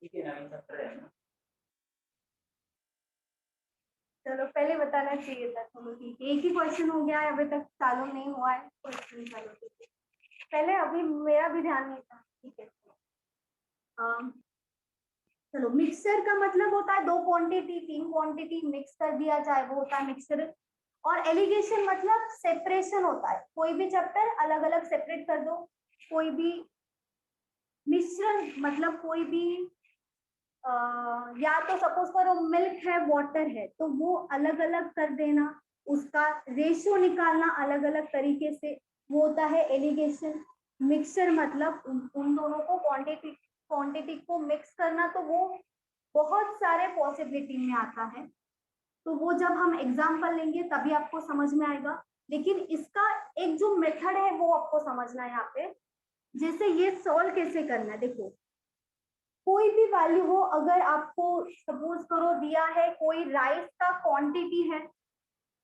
ठीक है, नवीन चैप्टर है ना। चलो पहले बताना चाहिए था। चलो ठीक है, एक ही क्वेश्चन हो गया है, अभी तक चालू नहीं हुआ है क्वेश्चन। चलो ठीक है, पहले अभी मेरा भी ध्यान नहीं था। ठीक है, चलो मिक्सचर का मतलब होता है दो क्वांटिटी तीन क्वांटिटी मिक्स कर दिया जाए, वो होता है मिक्सचर। और एलिगेशन मतलब सेपरेशन होता है, कोई भी चैप्टर अलग अलग सेपरेट कर दो। कोई भी मिश्रण मतलब कोई भी या तो सपोज करो मिल्क है वाटर है तो वो अलग अलग कर देना, उसका रेशियो निकालना अलग अलग तरीके से, वो होता है एलिगेशन। मिक्सचर मतलब उन दोनों को क्वांटिटी क्वांटिटी को मिक्स करना, तो वो बहुत सारे पॉसिबिलिटी में आता है। तो वो जब हम एग्जाम्पल लेंगे तभी आपको समझ में आएगा, लेकिन इसका एक जो मेथड है वो आपको समझना है यहाँ पे। जैसे ये सॉल्व कैसे करना है, देखो कोई भी वैल्यू हो, अगर आपको सपोज करो दिया है कोई राइस का क्वांटिटी है,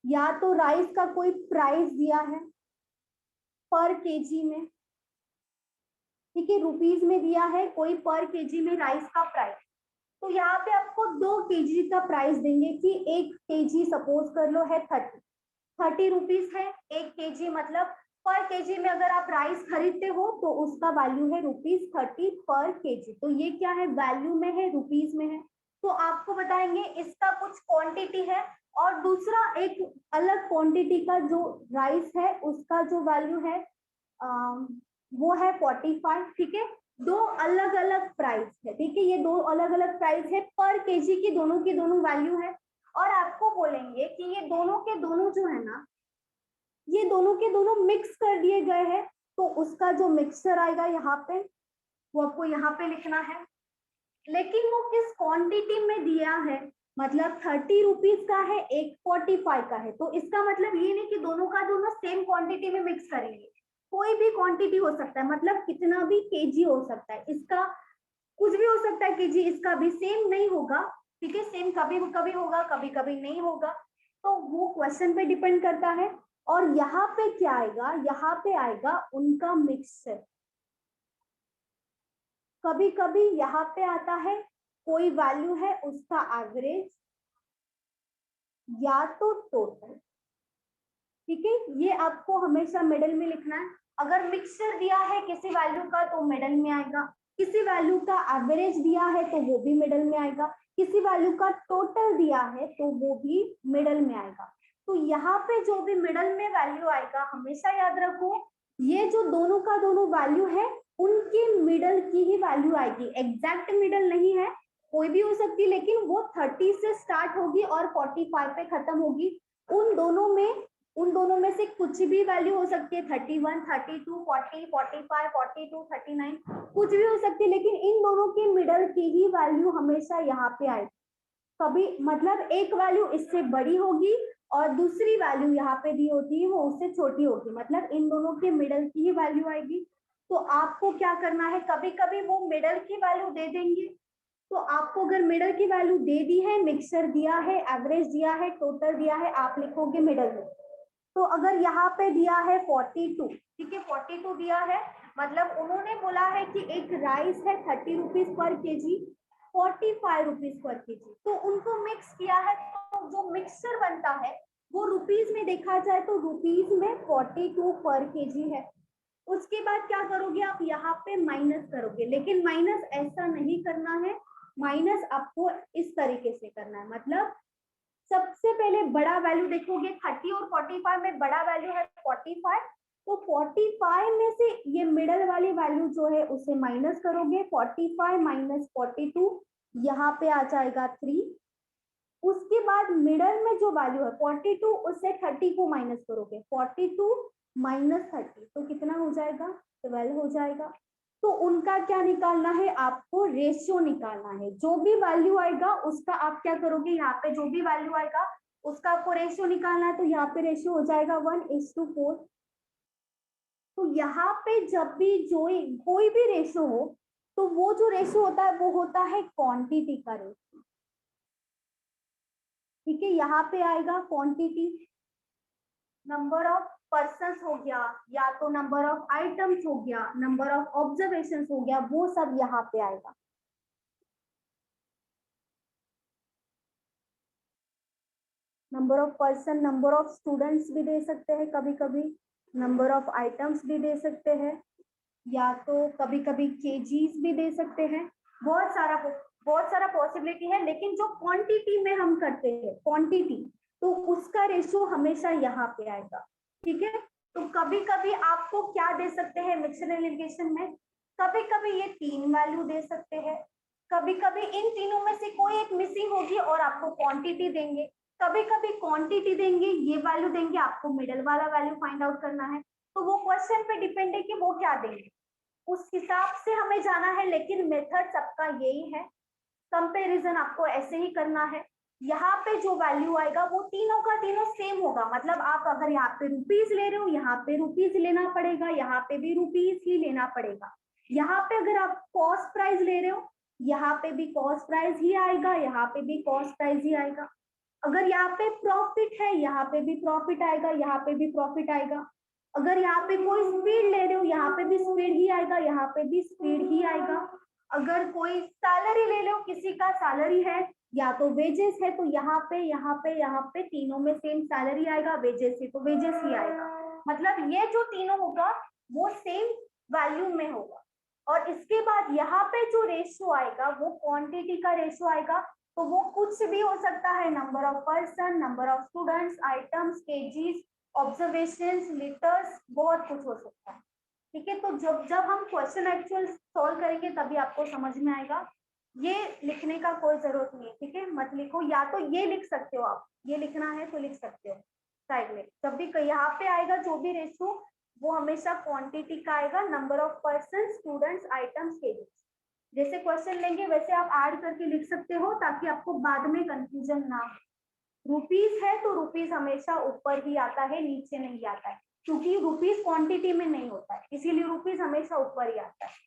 या तो राइस का कोई प्राइस दिया है पर केजी में, ठीक है, रुपीज में दिया है कोई पर केजी में राइस का प्राइस। तो यहाँ पे आपको 2 केजी का प्राइस देंगे कि 1 केजी सपोज कर लो है 30 रुपीज है 1 केजी, मतलब पर केजी में अगर आप राइस खरीदते हो तो उसका वैल्यू है ₹30 पर केजी। तो ये क्या है, वैल्यू में है, रुपीज में है। तो आपको बताएंगे इसका कुछ क्वांटिटी है, और दूसरा एक अलग क्वांटिटी का जो राइस है उसका जो वैल्यू है वो है 45। ठीक है, दो अलग अलग प्राइस है, ठीक है, ये दो अलग अलग प्राइस है पर केजी की, दोनों की दोनों वैल्यू है। और आपको बोलेंगे कि ये दोनों के दोनों जो है ना, ये दोनों के दोनों मिक्स कर दिए गए हैं, तो उसका जो मिक्सचर आएगा यहाँ पे वो आपको यहाँ पे लिखना है। लेकिन वो किस क्वांटिटी में दिया है, मतलब 30 रुपीज का है, एक 45 का है, तो इसका मतलब ये नहीं कि दोनों का दोनों सेम क्वांटिटी में मिक्स करेंगे। कोई भी क्वांटिटी हो सकता है, मतलब कितना भी केजी हो सकता है, इसका कुछ भी हो सकता है केजी, इसका भी सेम नहीं होगा। ठीक है, सेम कभी कभी होगा कभी कभी नहीं होगा, तो वो क्वेश्चन पे डिपेंड करता है। और यहाँ पे क्या आएगा, यहाँ पे आएगा उनका मिक्सचर। कभी कभी यहाँ पे आता है कोई वैल्यू है उसका एवरेज या तो टोटल। ठीक है, ये आपको हमेशा मिडल में लिखना है। अगर मिक्सचर दिया है किसी वैल्यू का तो मिडल में आएगा, किसी वैल्यू का एवरेज दिया है तो वो भी मिडल में आएगा, किसी वैल्यू का टोटल दिया है तो वो भी मिडल में आएगा। तो यहाँ पे जो भी मिडल में वैल्यू आएगा हमेशा याद रखो, ये जो दोनों का दोनों वैल्यू है उनकी मिडल की ही वैल्यू आएगी, एग्जैक्ट मिडल नहीं है, कोई भी हो सकती है, लेकिन वो 30 से स्टार्ट होगी और 45 पे खत्म होगी। उन दोनों में से कुछ भी वैल्यू हो सकती है, 31, 32, 40, 45, 42, 39, कुछ भी हो सकती है, लेकिन इन दोनों की मिडल की ही वैल्यू हमेशा यहाँ पे आएगी। कभी मतलब एक वैल्यू इससे बड़ी होगी और दूसरी वैल्यू यहाँ पे दी होती है वो उससे छोटी होगी, मतलब इन दोनों के मिडल की ही वैल्यू आएगी। तो आपको क्या करना है, कभी कभी वो मिडल की वैल्यू दे देंगे, तो आपको अगर मिडल की वैल्यू दे दी है, मिक्सर दिया है, एवरेज दिया है, टोटल दिया है, आप लिखोगे मिडल में। तो अगर यहाँ पे दिया है 42, ठीक है 42 दिया है, मतलब उन्होंने बोला है कि एक राइस है 30 rupees per KG, 45 rupees per KG, तो उनको मिक्स किया है, तो जो मिक्सचर बनता है वो रुपीज में देखा जाए तो रुपीज में 42 पर केजी है। उसके बाद क्या करोगे आप, यहाँ पे माइनस करोगे, लेकिन माइनस ऐसा नहीं करना है, माइनस आपको इस तरीके से करना है, मतलब सबसे पहले बड़ा वैल्यू देखोगे 30 और 45 में बड़ा वैल्यू है 45, तो 45 में से ये मिडल वाली वैल्यू जो है उसे माइनस करोगे, 45 माइनस 42 यहाँ पे आ जाएगा 3। उसके बाद मिडल में जो वैल्यू है 42 उससे 30 को माइनस करोगे, 42 माइनस 30 तो कितना हो जाएगा, 12 हो जाएगा। तो उनका क्या निकालना है, आपको रेशियो निकालना है, जो भी वैल्यू आएगा उसका आप क्या करोगे, यहाँ पे जो भी वैल्यू आएगा उसका आपको रेशियो निकालना है, तो यहाँ पे रेशियो हो जाएगा 1:4। तो यहाँ पे जब भी जो कोई भी रेशियो हो, तो वो जो रेशियो होता है वो होता है क्वांटिटी का रेशियो। ठीक है, यहाँ पे आएगा क्वांटिटी, नंबर ऑफ पर्सन हो गया, या तो नंबर ऑफ आइटम्स हो गया, नंबर ऑफ ऑब्जर्वेशन हो गया, वो सब यहाँ पे आएगा। Number of person, number of students भी दे सकते हैं, कभी कभी नंबर ऑफ आइटम्स भी दे सकते हैं, या तो कभी कभी केजीज भी दे सकते हैं। बहुत सारा पॉसिबिलिटी है, लेकिन जो क्वांटिटी में हम करते हैं क्वांटिटी, तो उसका रेशो हमेशा यहाँ पे आएगा। ठीक है, तो कभी कभी आपको क्या दे सकते हैं मिक्सर एलिगेशन में, कभी कभी ये 3 वैल्यू दे सकते हैं, कभी कभी इन तीनों में से कोई एक मिसिंग होगी और आपको क्वांटिटी देंगे, कभी कभी क्वांटिटी देंगे, ये वैल्यू देंगे, आपको मिडल वाला वैल्यू फाइंड आउट करना है। तो वो क्वेश्चन पे डिपेंड है कि वो क्या देंगे, उस हिसाब से हमें जाना है, लेकिन मेथड सबका यही है। कंपैरिजन आपको ऐसे ही करना है। यहाँ पे जो वैल्यू आएगा वो तीनों का तीनों सेम होगा, मतलब आप अगर यहाँ पे रुपीज ले रहे हो, यहाँ पे रुपीज लेना पड़ेगा, यहाँ पे भी रुपीज ही लेना पड़ेगा। यहाँ पे अगर आप कॉस्ट प्राइस ले रहे हो, यहाँ पे भी कॉस्ट प्राइस ही आएगा, यहाँ पे भी कॉस्ट प्राइस ही आएगा। अगर यहाँ पे प्रॉफिट है, यहाँ पे भी प्रॉफिट आएगा, यहाँ पे भी प्रॉफिट आएगा। अगर यहाँ पे कोई स्पीड ले रहे हो, यहाँ पे भी स्पीड ही आएगा, यहाँ पे भी स्पीड ही आएगा। अगर कोई सैलरी ले लो, किसी का सैलरी है या तो वेजेस है, तो यहाँ पे यहाँ पे तीनों में सेम सैलरी आएगा, वेजेस है तो वेजेस ही आएगा। मतलब ये जो तीनों होगा वो सेम वैल्यू में होगा। और इसके बाद यहाँ पे जो रेशियो आएगा वो क्वांटिटी का रेशियो आएगा, तो वो कुछ भी हो सकता है, number of person, number of students, items, KGs, observations, litres, बहुत कुछ हो सकता है। ठीक है, तो जब जब हम क्वेश्चन एक्चुअल सॉल्व करेंगे तभी आपको समझ में आएगा। ये लिखने का कोई जरूरत नहीं है, ठीक है, मत लिखो, या तो ये लिख सकते हो आप, ये लिखना है तो लिख सकते हो साइड में। जब भी यहाँ पे आएगा जो भी रेशियो, वो हमेशा क्वांटिटी का आएगा, number of person, students, items, KGs. जैसे क्वेश्चन लेंगे वैसे आप ऐड करके लिख सकते हो, ताकि आपको बाद में कंफ्यूजन ना हो। रुपीज है तो रुपीज हमेशा ऊपर ही आता है, नीचे नहीं आता है, क्योंकि रुपीज क्वांटिटी में नहीं होता है, इसीलिए रुपीज हमेशा ऊपर ही आता है।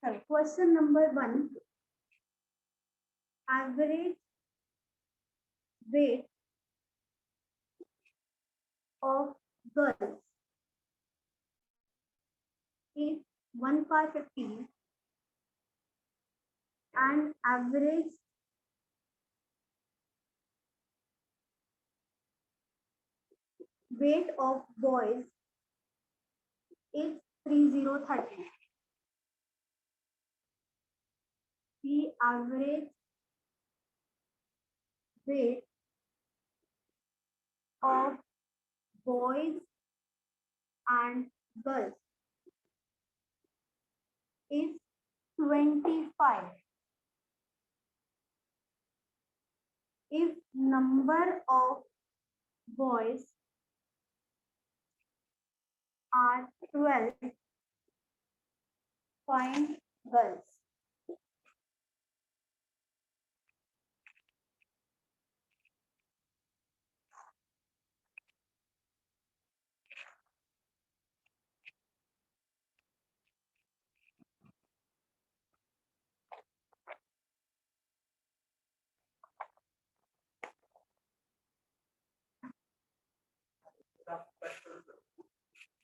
Question number 1, average weight of girls is 1/15 and average weight of boys is 3030. The average weight of boys and girls is 25. If number of boys are 12, find girls.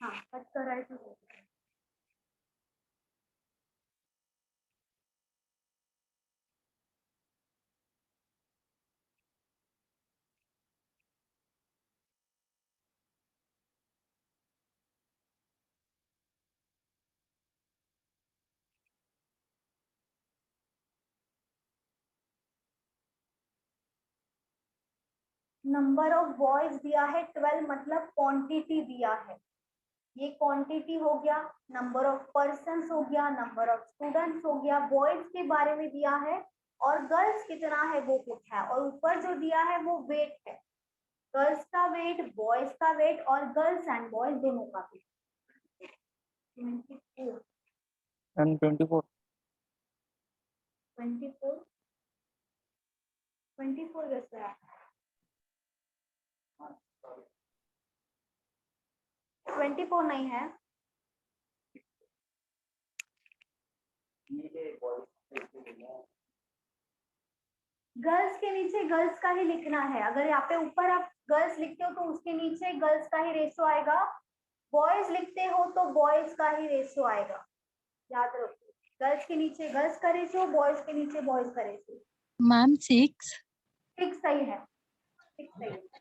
हाँ, कट कर रहा है। नंबर ऑफ बॉयज दिया है 12, मतलब quantity दिया है, ये क्वांटिटी हो गया, नंबर ऑफ पर्सन्स हो गया, नंबर ऑफ स्टूडेंट्स हो गया, बॉयज के बारे में दिया है और गर्ल्स कितना है वो पूछा है, और ऊपर जो दिया है वो वेट है, गर्ल्स का वेट, बॉयज का वेट और गर्ल्स एंड बॉयज दोनों का वेट। 24 and 24 24 24 कैसे है? 24 नहीं है, गर्ल्स के नीचे गर्ल्स का ही लिखना है, अगर यहाँ पे ऊपर आप गर्ल्स लिखते हो तो उसके नीचे गर्ल्स का ही रेशो आएगा, बॉयज लिखते हो तो बॉयज का ही रेशो आएगा, याद रखो, गर्ल्स के नीचे गर्ल्स का रेशो, बॉयज के नीचे बॉयज का रेशो। मैम 6। 6 सही है, 6 सही है।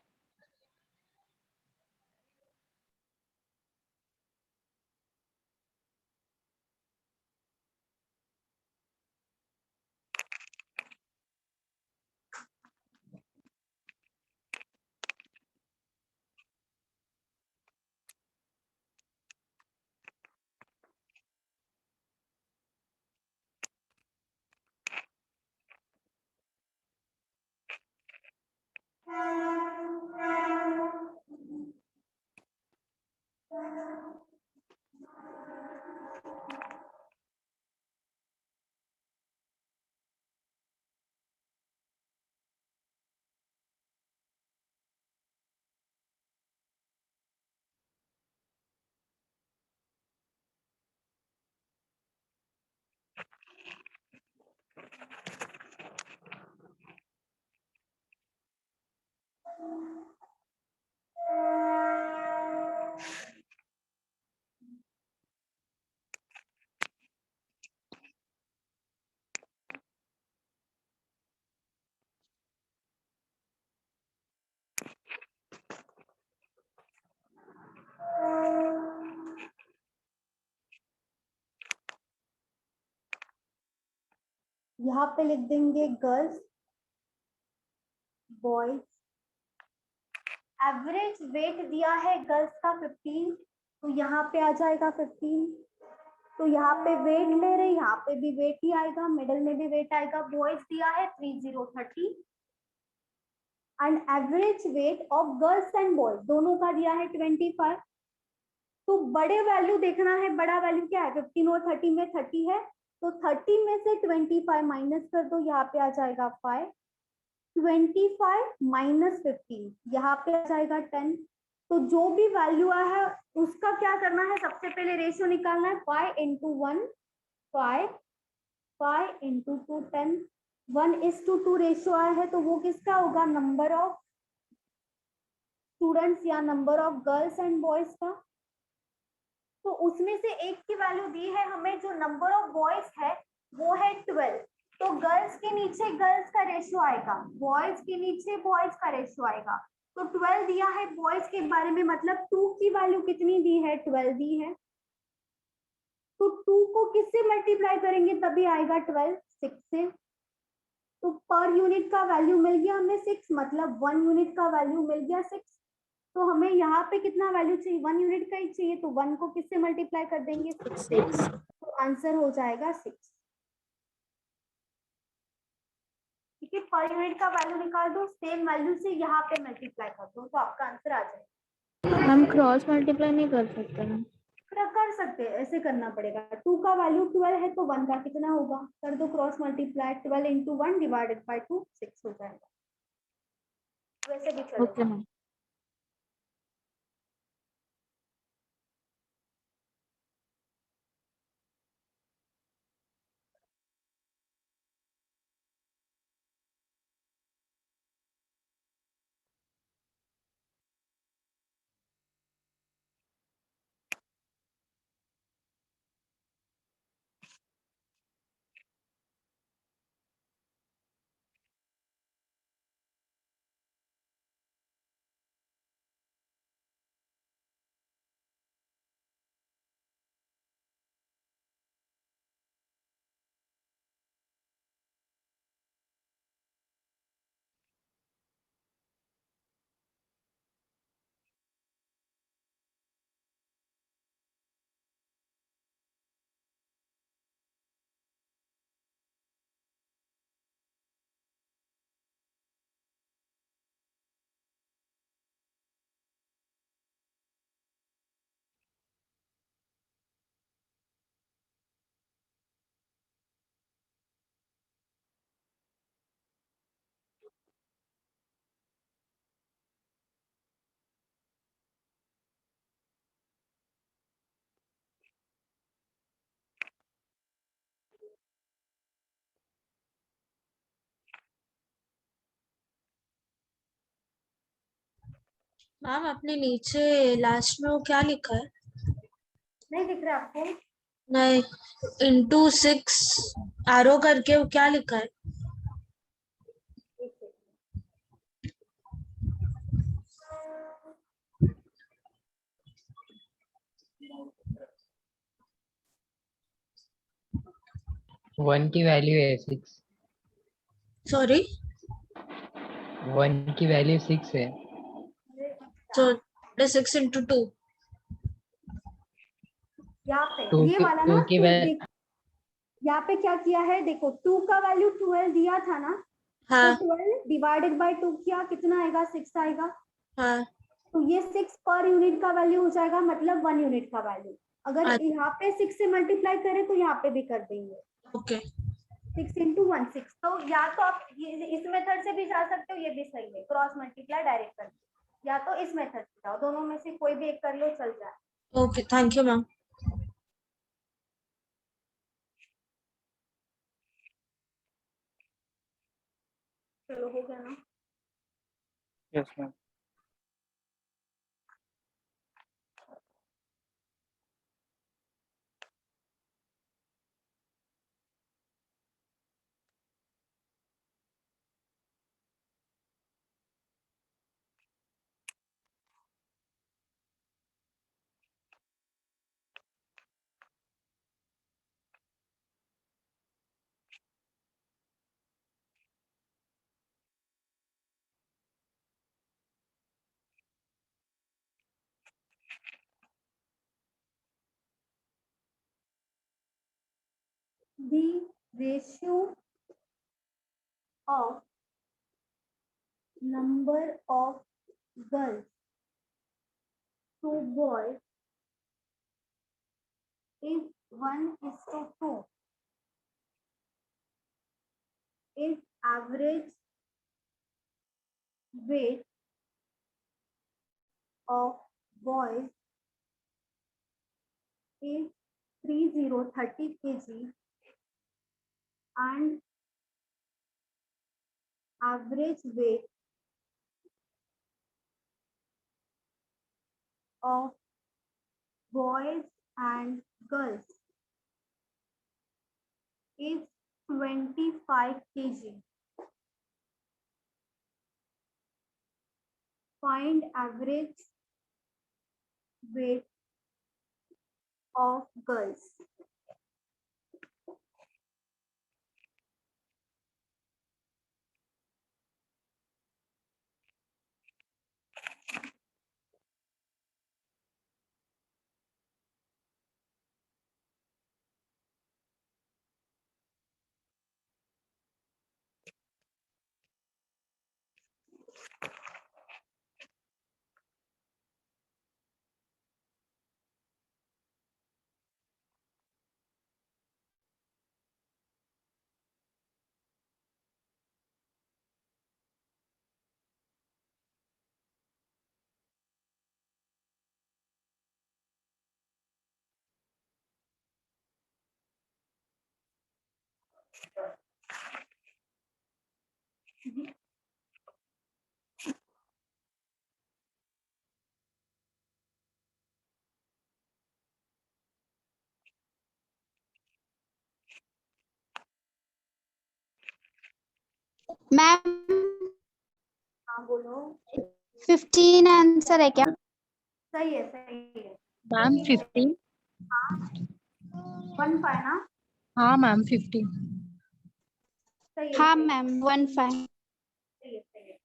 यहाँ पे लिख देंगे गर्ल्स, बॉयज, एवरेज वेट दिया है गर्ल्स का 15, तो यहाँ पे आ जाएगा 15, तो यहाँ पे वेट ले रहे, यहाँ पे भी वेट ही आएगा, मिडल में भी वेट आएगा, बॉयज दिया है 3030 and average weight of girls and boys दोनों का दिया है 25, तो बड़े वैल्यू देखना है, बड़ा वैल्यू क्या है 15 और 30 में 30 है, तो 30 में से 25 माइनस कर दो, यहाँ पे आ जाएगा 5, 25 माइनस 15 यहाँ पे आ जाएगा 10, तो जो भी वैल्यू है उसका क्या करना है, सबसे पहले रेशियो निकालना है, 5 into 1 5, 5 into 2 10, 1:2 रेशियो आया है, तो वो किसका होगा, नंबर ऑफ स्टूडेंट्स या number of girls and boys का, तो उसमें से एक की वैल्यू दी है हमें, जो नंबर ऑफ बॉयज है वो है 12, तो गर्ल्स के नीचे गर्ल्स का रेशियो आएगा, बॉयज के नीचे बॉयज का रेशियो आएगा, तो 12 दिया है बॉयज के बारे में, मतलब 2 की वैल्यू कितनी दी है, 12 दी है, तो 2 को किससे मल्टीप्लाई करेंगे तभी आएगा 12, 6 से, तो पर यूनिट का वैल्यू मिल गया हमें 6, मतलब 1 यूनिट का वैल्यू मिल गया 6, तो हमें यहाँ पे कितना वैल्यू चाहिए, 1 यूनिट का ही चाहिए, तो 1 को किससे मल्टीप्लाई कर देंगे 6 से, तो आंसर हो जाएगा 6। ठीक है, पर यूनिट का वैल्यू निकाल दो, सेम वैल्यू से यहाँ पे मल्टीप्लाई कर दो, तो आपका आंसर आ जाएगा। हम क्रॉस मल्टीप्लाई नहीं कर सकते हैं? कर सकते हैं, ऐसे करना पड़ेगा, 2 का वैल्यू 12 है तो 1 का कितना होगा, कर दो cross multiply, 12 into 1 divided by 2 6 हो जाएगा, वैसे भी चलेगा। Okay ma'am. मैम अपने नीचे लास्ट में वो क्या लिखा है? नहीं दिख रहा आपको? नहीं, इंटू 6 एरो करके वो क्या लिखा है? एक second। 1 की वैल्यू है 6। सॉरी, 1 की वैल्यू 6 है। तो 6 इंटू 2। यहाँ पे 2 ये की वाला 2 ना की देख, यहाँ पे क्या किया है देखो, 2 का वैल्यू 12 दिया था ना, तो हाँ 12 डिवाइडेड बाय 2 किया, कितना आएगा? 6 आएगा। हाँ, तो ये 6 पर यूनिट का वैल्यू हो जाएगा, मतलब 1 यूनिट का वैल्यू। अगर अच्छा। यहाँ पे 6 से मल्टीप्लाई करें तो यहाँ पे भी कर देंगे, ओके 6 इंटू 1 6। तो या तो आप ये इस मेथड से भी जा सकते हो, ये भी सही है, क्रॉस मल्टीप्लाई डायरेक्ट कर, या तो इस मेथड से जाओ, दोनों में से कोई भी एक कर लो, चल जाए। Okay, thank you ma'am. चलो हो गया ना? Yes, ma'am. The ratio of number of girls to boys is 1:2. If average weight of boys is 30 kg and average weight of boys and girls is 25 kg. Find average weight of girls. Ma'am हाँ बोलो। 15 answer है क्या? सही है, सही है। Ma'am 15। 1 5 ना? हाँ मैम 15। सही है, हाँ सही है, मैम 15। सही है, सही है।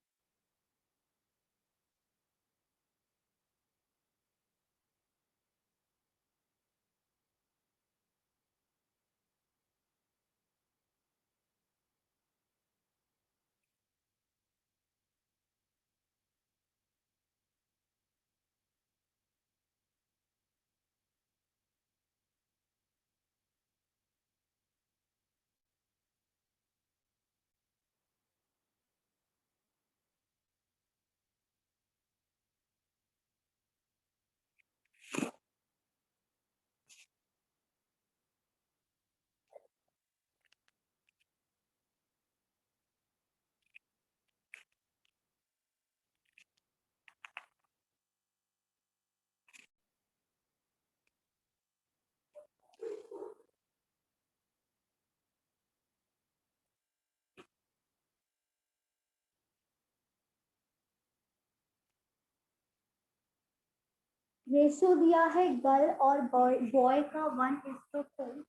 रेशो दिया है गर्ल और बॉय का 1:2।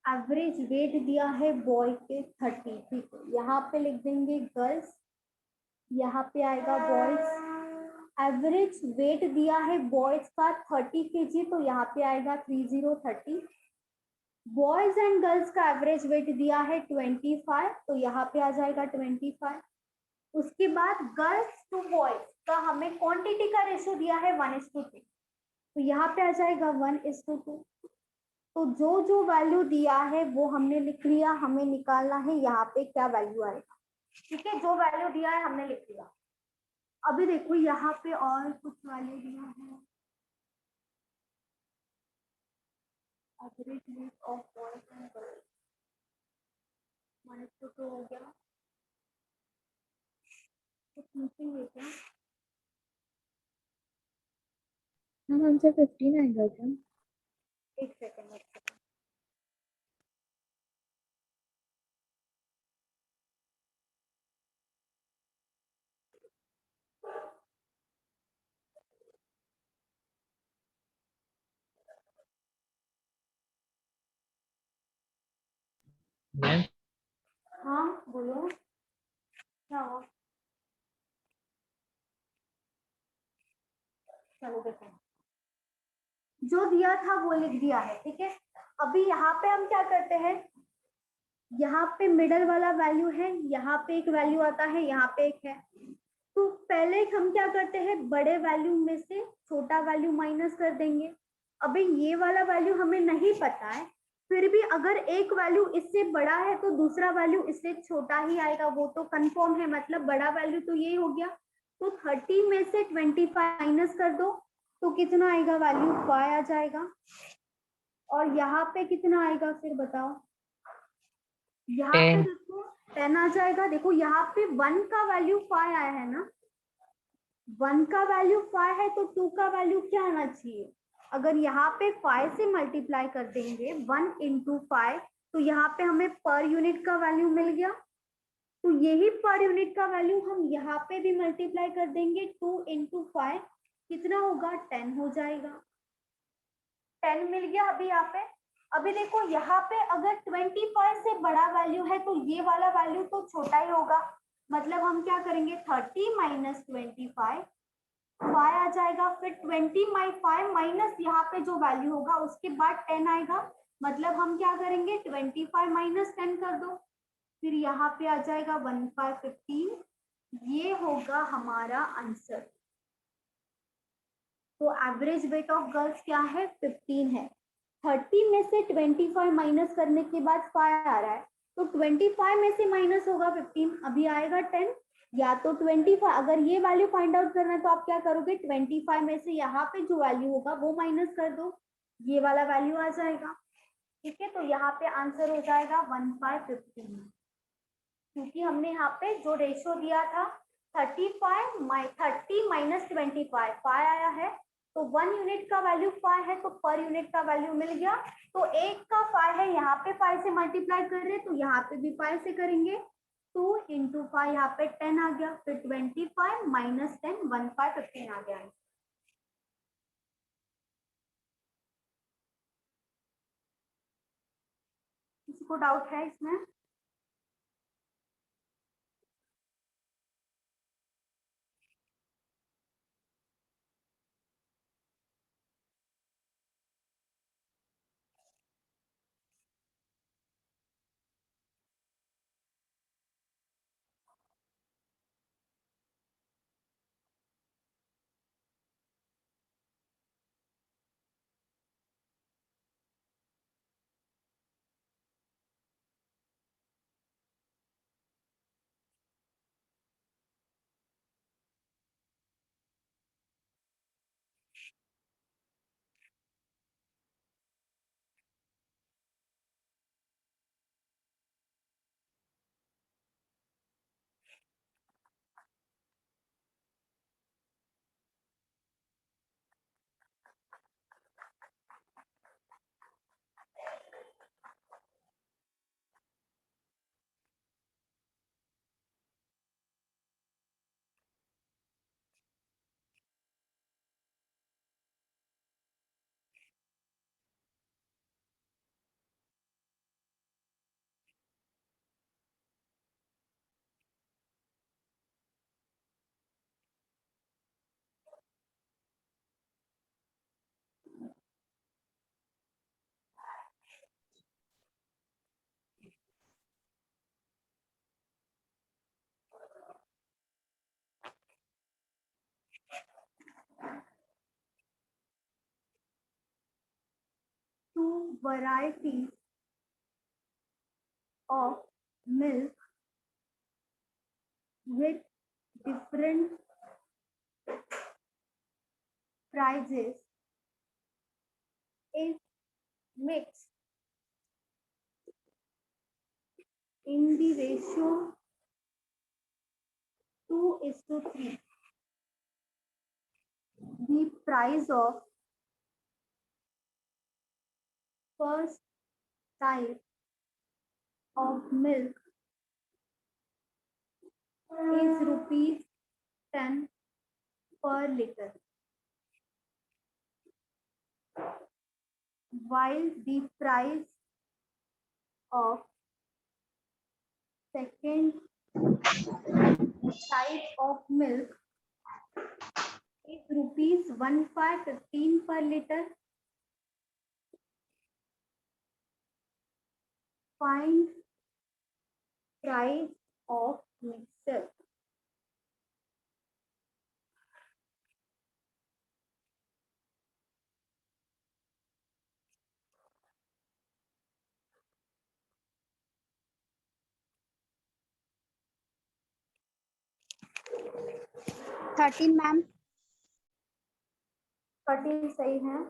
एवरेज वेट दिया है बॉय के 30। ठीक है, यहाँ पे लिख देंगे गर्ल्स, यहाँ पे आएगा बॉयज। एवरेज वेट दिया है बॉयज का 30 kg, तो यहाँ पे आएगा 3030। बॉयज एंड गर्ल्स का एवरेज वेट दिया है 25, तो यहाँ पे आ जाएगा 25। उसके बाद गर्ल्स टू बॉयज का हमें क्वांटिटी का रेशो दिया है 1:2, तो यहाँ पे आ जाएगा 1:2। तो जो जो वैल्यू दिया है वो हमने लिख लिया, हमें निकालना है यहाँ पे क्या वैल्यू आएगा। ठीक है, जो वैल्यू दिया है हमने लिख लिया। अभी देखो यहाँ पे और कुछ वैल्यू दिया है। Average weight of boys and girls 1:2 हो गया। कुछ मिसिंग है क्या? मैम आंसर 15 आएगा क्या? एक सेकंड। मैम हाँ बोलो, क्या हुआ? चलो देखो, जो दिया था वो लिख दिया है। ठीक है, अभी यहाँ पे हम क्या करते हैं, यहाँ पे मिडल वाला वैल्यू है, यहाँ पे एक वैल्यू आता है, यहाँ पे एक है। तो पहले हम क्या करते हैं, बड़े वैल्यू में से छोटा वैल्यू माइनस कर देंगे। अभी ये वाला वैल्यू हमें नहीं पता है, फिर भी अगर एक वैल्यू इससे बड़ा है तो दूसरा वैल्यू इससे छोटा ही आएगा, वो तो कंफर्म है। मतलब बड़ा वैल्यू तो ये हो गया, तो 30 में से 25 माइनस कर दो, तो कितना आएगा वैल्यू, 5 आ जाएगा। और यहाँ पे कितना आएगा फिर बताओ, यहाँ पे 10। देखो 10 आ जाएगा। देखो यहाँ पे 1 का वैल्यू 5 आया है ना, 1 का वैल्यू 5 है, तो 2 का वैल्यू क्या आना चाहिए। अगर यहाँ पे 5 से मल्टीप्लाई कर देंगे 1 into 5, तो यहाँ पे हमें पर यूनिट का वैल्यू मिल गया। तो यही पर यूनिट का वैल्यू हम यहाँ पे भी मल्टीप्लाई कर देंगे, 2 into 5 कितना होगा, 10 हो जाएगा। 10 मिल गया अभी यहाँ पे। अभी देखो यहाँ पे अगर 25 से बड़ा वैल्यू है तो ये वाला वैल्यू तो छोटा ही होगा। मतलब हम क्या करेंगे, 30 माइनस 25 5 आ जाएगा। फिर 25 माइनस यहाँ पे जो वैल्यू होगा उसके बाद 10 आएगा। मतलब हम क्या करेंगे, 25 माइनस 10 कर दो, फिर यहाँ पे आ जाएगा 1 5 15। ये होगा हमारा आंसर। तो एवरेज वेट ऑफ गर्ल्स क्या है, 15 है। 30 में से 25 माइनस करने के बाद 5 आ रहा है, तो 25 में से माइनस होगा 15, अभी आएगा 10। या तो 25, अगर ये वैल्यू फाइंड आउट करना है तो आप क्या करोगे, 25 में से यहाँ पे जो वैल्यू होगा वो माइनस कर दो, ये वाला वैल्यू आ जाएगा। ठीक है, तो यहाँ पे आंसर हो जाएगा 1 5 15, क्योंकि हमने यहाँ पे जो रेशो दिया था 30 माइनस 25 5 आया है, तो 1 यूनिट का वैल्यू 5 है, तो पर यूनिट का वैल्यू मिल गया। तो एक का 5 है, यहाँ पे 5 से मल्टीप्लाई कर रहे हैं, तो यहाँ पे भी 5 से करेंगे, 2 into 5 यहाँ पे 10 आ गया, फिर 25 माइनस 10 1 5 15 आ गया। किसी को डाउट है इसमें? varieties of milk with different prices is mixed in the ratio 2:3. The price of first type of milk is rupees 10 per liter, while the price of second type of milk is rupees 1515 per liter. Find price of mixer. Thirteen ma'am 13 सही है.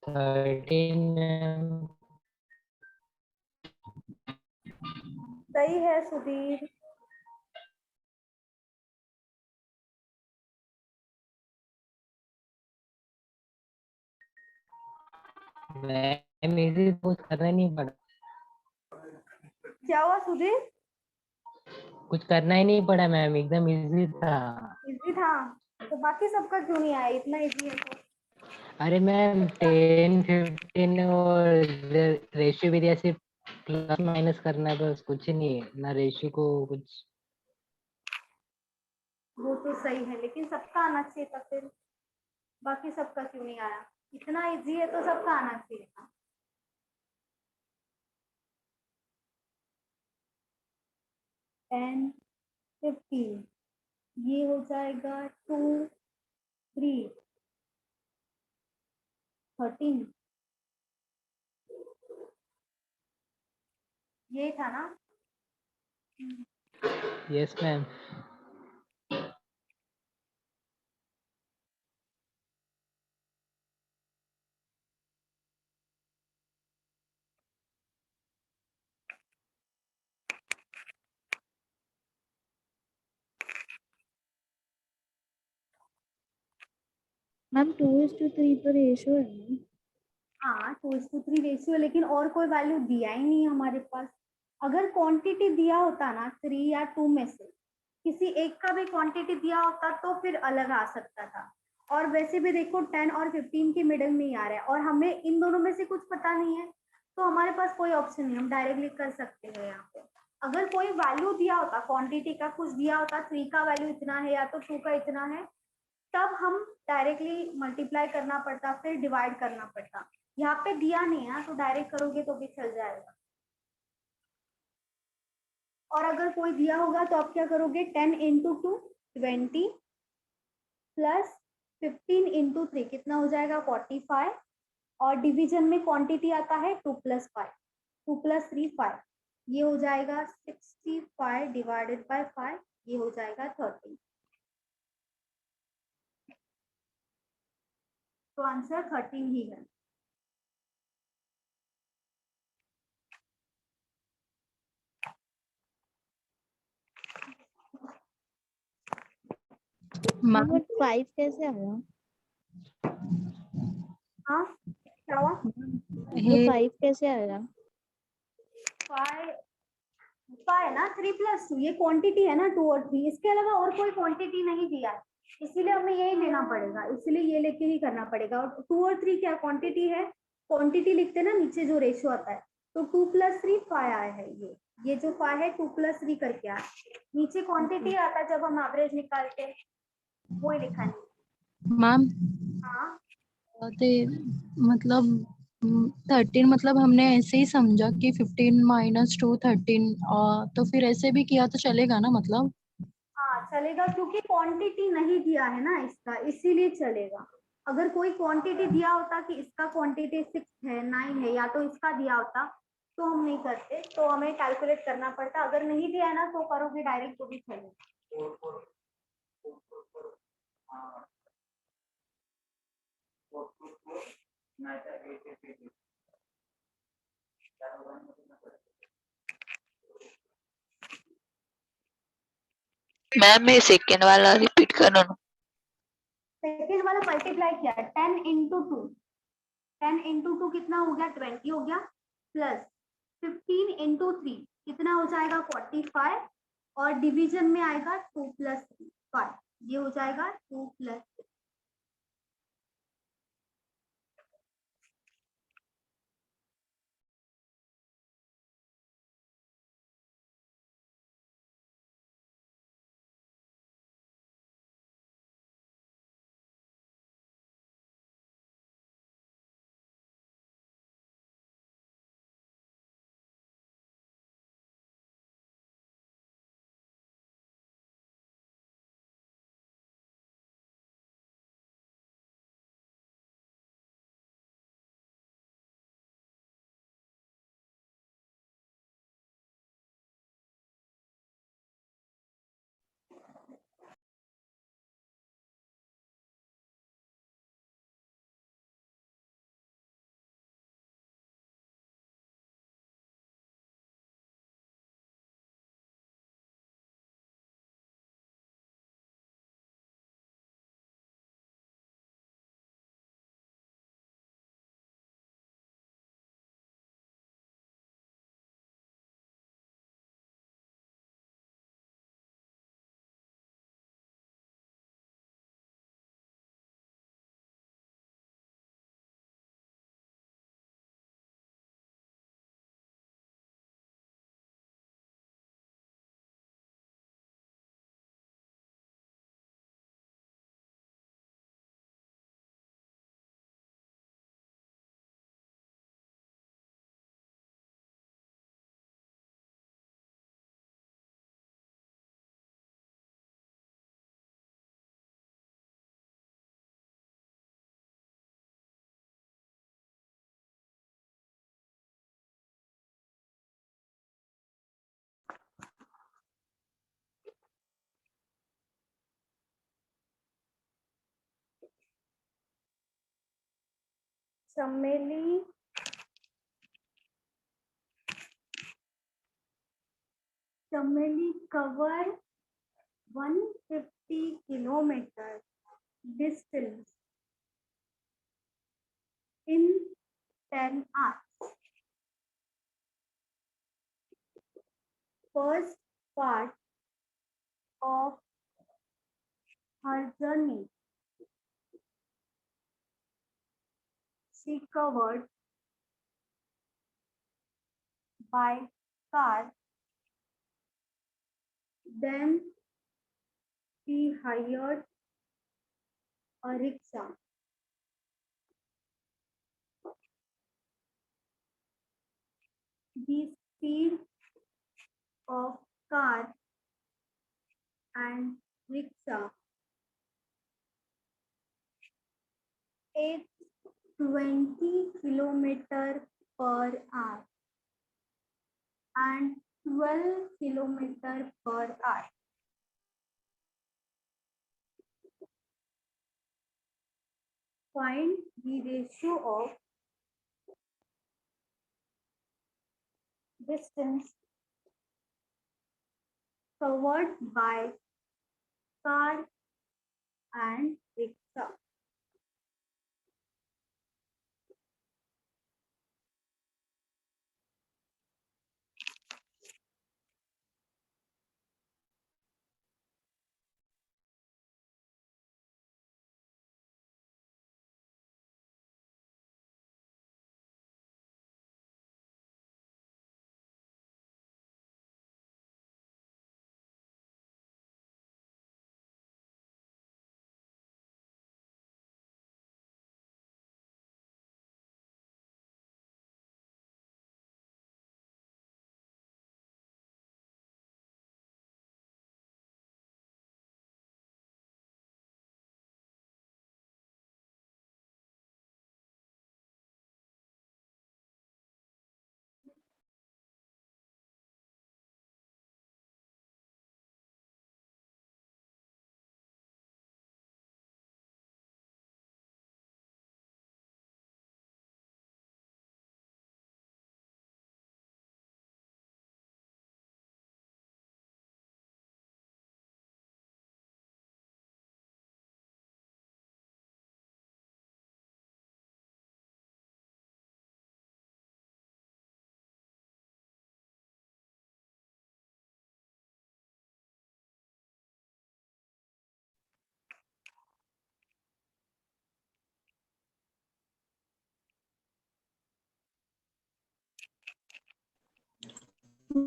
Ma'am. सही है Sudhir. Ma'am easy कुछ करना नहीं पड़ा. क्या हुआ सुधीर? कुछ करना ही नहीं पड़ा मैम, एकदम इजी था. इजी था तो बाकी सबका क्यों नहीं आया? इतना इजी है तो. अरे मैम 10 15 और रेशियो भी दिया, सिर्फ प्लस माइनस करना है बस, कुछ नहीं है ना रेशियो को कुछ. वो तो सही है लेकिन सबका आना चाहिए था फिर. बाकी सबका क्यों नहीं आया? इतना इजी है तो सबका आना चाहिए था. 10 15 ये हो जाएगा 2 3 13. ये था ना. Yes ma'am. मैम 2:3 तो रेशो है ना. हाँ 2:3 रेशियो, लेकिन और कोई वैल्यू दिया ही नहीं हमारे पास. अगर क्वांटिटी दिया होता ना 3 या 2 में से किसी एक का भी क्वांटिटी दिया होता तो फिर अलग आ सकता था. और वैसे भी देखो 10 और 15 के मिडल में ही आ रहा है और हमें इन दोनों में से कुछ पता नहीं है तो हमारे पास कोई ऑप्शन नहीं, हम डायरेक्टली कर सकते हैं यहाँ पे. अगर कोई वैल्यू दिया होता, क्वांटिटी का कुछ दिया होता, 3 का वैल्यू इतना है या तो 2 का इतना है, तब हम डायरेक्टली मल्टीप्लाई करना पड़ता, फिर डिवाइड करना पड़ता। यहाँ पे दिया नहीं है तो डायरेक्ट करोगे तो भी चल जाएगा। और अगर कोई दिया होगा तो आप क्या करोगे, 10 इंटू 2 20 प्लस 15 इंटू 3 कितना हो जाएगा 45। और डिवीजन में क्वांटिटी आता है 2 प्लस 5, 2 प्लस 3 5, ये हो जाएगा 65 डिवाइडेड बाय 5, ये हो जाएगा 13। तो आंसर 13 ही है। मैम बट 5 कैसे आया? हाँ क्या हुआ? ये 5 कैसे आया? 5 है ना, 3 प्लस 2 ये क्वांटिटी है ना, 2 और 3, इसके अलावा और कोई क्वांटिटी नहीं दिया है, इसीलिए हमें यही लेना पड़ेगा, इसीलिए ये लेके ही करना पड़ेगा। और 2 और 3 क्या क्वांटिटी है, क्वांटिटी लिखते हैं ना नीचे जो रेशियो आता है, तो 2 प्लस 3 5 आया है। ये जो 5 है 2 प्लस 3 करके आया, नीचे क्वांटिटी आता है जब हम एवरेज निकालते हैं, वो ही लिखा नहीं। मैम हाँ ते मतलब 13 मतलब हमने ऐसे ही समझा कि 15 माइनस 2 13, तो फिर ऐसे भी किया तो चलेगा ना मतलब? हाँ चलेगा, क्योंकि क्वांटिटी नहीं दिया है ना इसका, इसीलिए चलेगा। अगर कोई क्वांटिटी दिया होता कि इसका क्वांटिटी 6 है 9 है, या तो इसका दिया होता तो हम नहीं करते, तो हमें कैलकुलेट करना पड़ता। अगर नहीं दिया है ना तो करोगे डायरेक्ट तो भी चलेगा। मैम ये सेकेंड वाला रिपीट करो ना। सेकेंड वाला मल्टीप्लाई किया 10 इंटू 2, 10 इंटू 2 कितना हो गया 20 हो गया, प्लस 15 इंटू 3 कितना हो जाएगा 45, और डिवीजन में आएगा 2 प्लस 5, ये हो जाएगा 2 प्लस। चमेली cover 150 kilometers distance in 10 hours. First part of her journey, she covered by car, then she hired a rickshaw. The speed of car and rickshaw. It's 20 kilometer per hour and 12 kilometer per hour. Find the ratio of distance covered by car and rickshaw.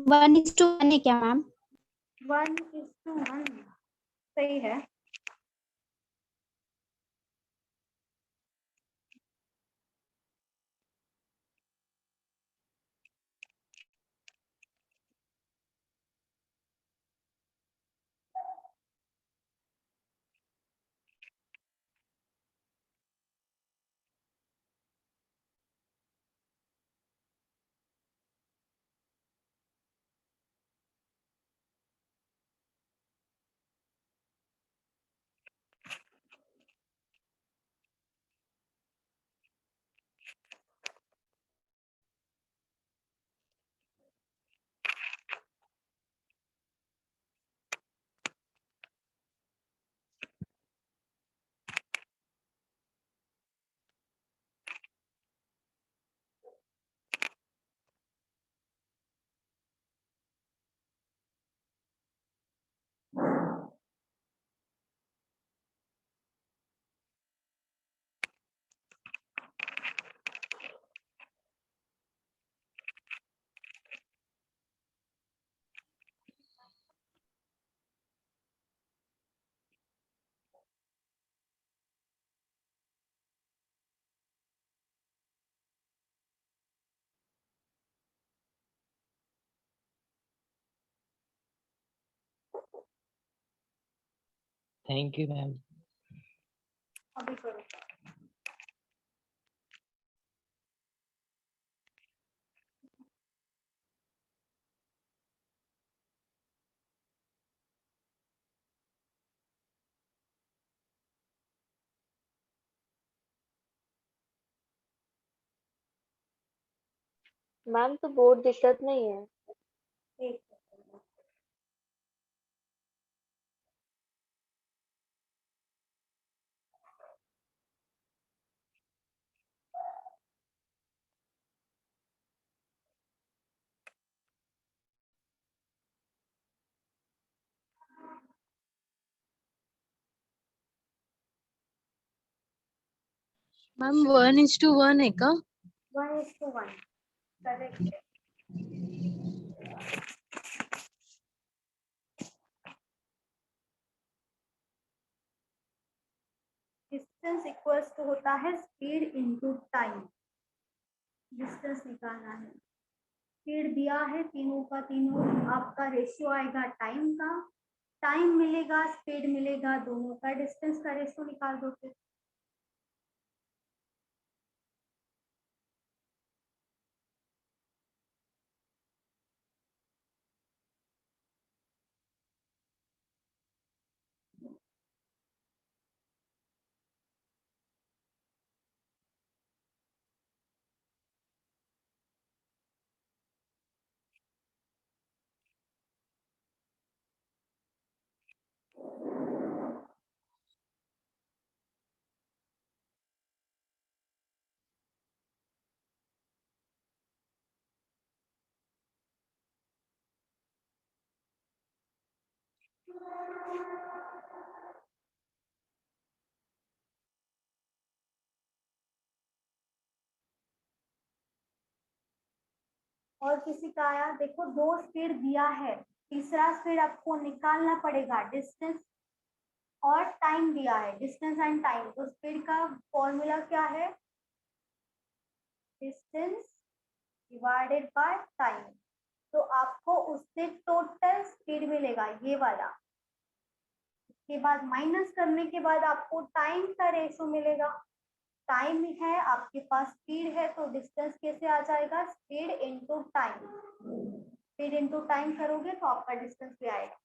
One is to one है क्या ma'am? 1:1 सही है. Thank you ma'am. अभी करो. Ma'am तो board दिक्कत नहीं है. एक सेकंड. मैम 1:1 है का? 1:1 करेक्ट है. टू होता है स्पीड इनटू टाइम। डिस्टेंस निकालना है, स्पीड दिया है तीनों का तीनों, आपका रेशियो आएगा टाइम का, टाइम मिलेगा स्पीड मिलेगा, दोनों का डिस्टेंस का रेशियो निकाल दो फिर। और किसी का आया, देखो दो स्पीड दिया है, तीसरा स्पीड आपको निकालना पड़ेगा, डिस्टेंस और टाइम दिया है, डिस्टेंस एंड टाइम। तो स्पीड का फॉर्मूला क्या है, डिस्टेंस डिवाइडेड बाय टाइम। तो आपको उससे टोटल स्पीड मिलेगा ये वाला, इसके बाद माइनस करने के बाद आपको टाइम का रेशो मिलेगा। टाइम है आपके पास, स्पीड है, तो डिस्टेंस कैसे आ जाएगा, speed into time. Speed into time करोगे तो आपका डिस्टेंस भी आएगा।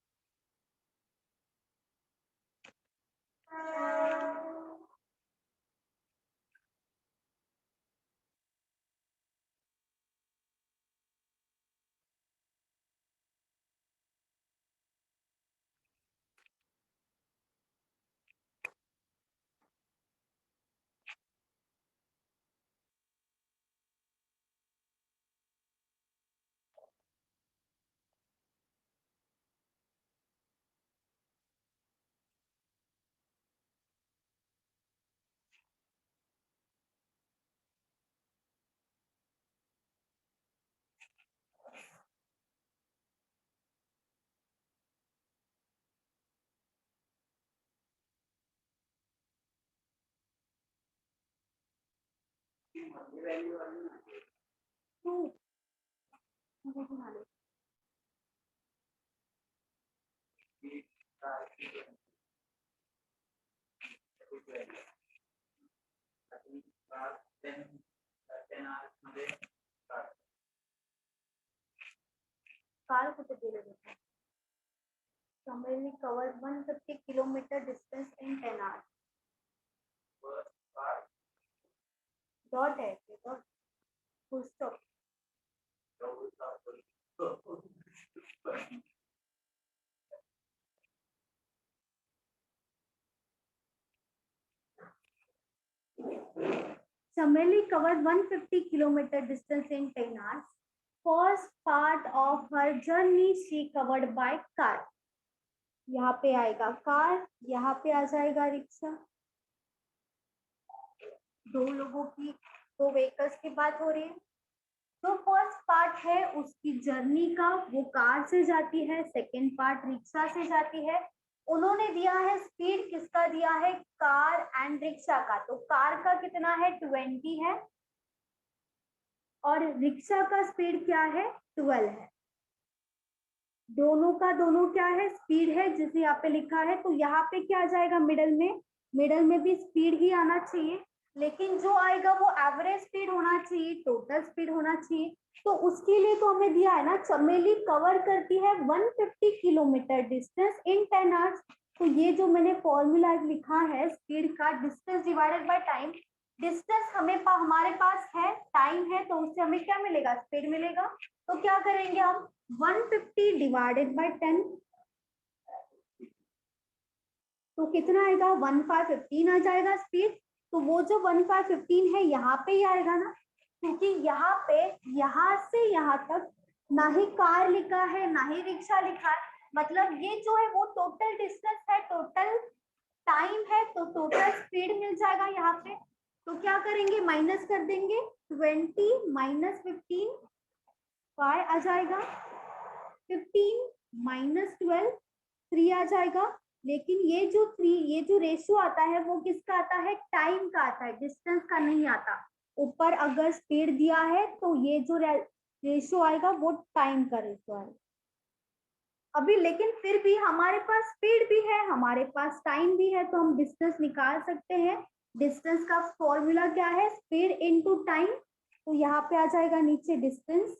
कार कुठे गेले होते, Somebody covered 150 kilometer distance in 10 hours. Dot है ये dot, full stop. Somebody covered 150 kilometer distance in 10 hours. First part of her journey she covered by car. यहाँ पे आएगा कार, यहाँ पे आ जाएगा रिक्शा। दो लोगों की, दो व्हीकल्स की बात हो रही है। जो फर्स्ट पार्ट है उसकी जर्नी का, वो कार से जाती है, सेकेंड पार्ट रिक्शा से जाती है। उन्होंने दिया है स्पीड, किसका दिया है, कार एंड रिक्शा का। तो कार का कितना है, 20 है, और रिक्शा का स्पीड क्या है, 12 है। दोनों का दोनों क्या है, स्पीड है, जिसे यहाँ पे लिखा है। तो यहाँ पे क्या आ जाएगा, मिडल में भी स्पीड ही आना चाहिए, लेकिन जो आएगा वो एवरेज स्पीड होना चाहिए, टोटल स्पीड होना चाहिए। तो उसके लिए तो हमें दिया है ना, चमेली कवर करती है 150 किलोमीटर डिस्टेंस इन 10 आवर्स। तो ये जो मैंने फॉर्मूला लिखा है स्पीड का, distance divided by time. Distance हमारे पास है, टाइम है, तो उससे हमें क्या मिलेगा, स्पीड मिलेगा। तो क्या करेंगे हम, 150 डिवाइडेड बाय 10, तो कितना आएगा, 1515 आ जाएगा स्पीड। तो वो जो 1515 है यहाँ पे ही आएगा ना, क्योंकि यहाँ पे यहाँ से यहाँ तक ना ही कार लिखा है ना ही रिक्शा लिखा है, मतलब ये जो है वो टोटल डिस्टेंस है, टोटल टाइम है, तो टोटल स्पीड मिल जाएगा यहाँ पे। तो क्या करेंगे, माइनस कर देंगे, 20 माइनस 15 5 आ जाएगा, 15 माइनस 12 3 आ जाएगा, लेकिन ये जो रेशियो आता है वो किसका आता है, टाइम का आता है, डिस्टेंस का नहीं आता। ऊपर अगर स्पीड दिया है तो ये जो रेशियो आएगा वो टाइम का रेशियो आएगा। अभी लेकिन फिर भी हमारे पास स्पीड भी है, हमारे पास टाइम भी है, तो हम डिस्टेंस निकाल सकते हैं। डिस्टेंस का फॉर्मूला क्या है, स्पीड इनटू टाइम। तो यहाँ पे आ जाएगा नीचे डिस्टेंस।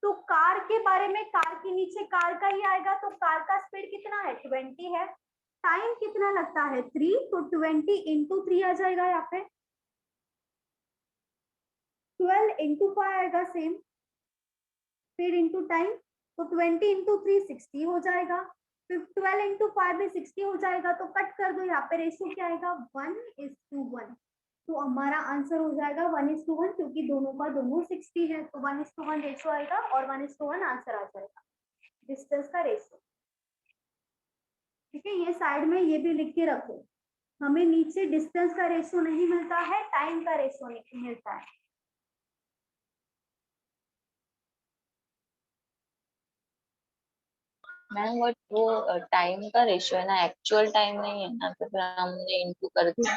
तो कार के बारे में, कार के नीचे कार का ही आएगा, तो कार का स्पीड कितना है, 20 है। टाइम कितना लगता है, 3, तो 20 इंटू 3 आ जाएगा यहाँ पे। 12 इंटू 5 आएगा सेम, स्पीड इंटू टाइम। तो 20 इंटू 3 60 हो जाएगा। फिर 12 इंटू 5 भी 60 हो जाएगा। तो कट कर दो, यहाँ पे रेशियो क्या आएगा, 1:1। तो हमारा आंसर हो जाएगा 1:1, क्योंकि दोनों का दोनों 60 है, तो 1:1 रेशियो आएगा और 1:1 आंसर आ जाएगा डिस्टेंस का रेशियो। ठीक है, ये साइड में ये भी लिख के रखो। हमें नीचे डिस्टेंस का रेशियो नहीं मिलता है, टाइम का रेशियो मिलता है। मैम वो टाइम का रेशियो है ना, एक्चुअल टाइम नहीं है ना, तो फिर हमने इंटू कर दिया।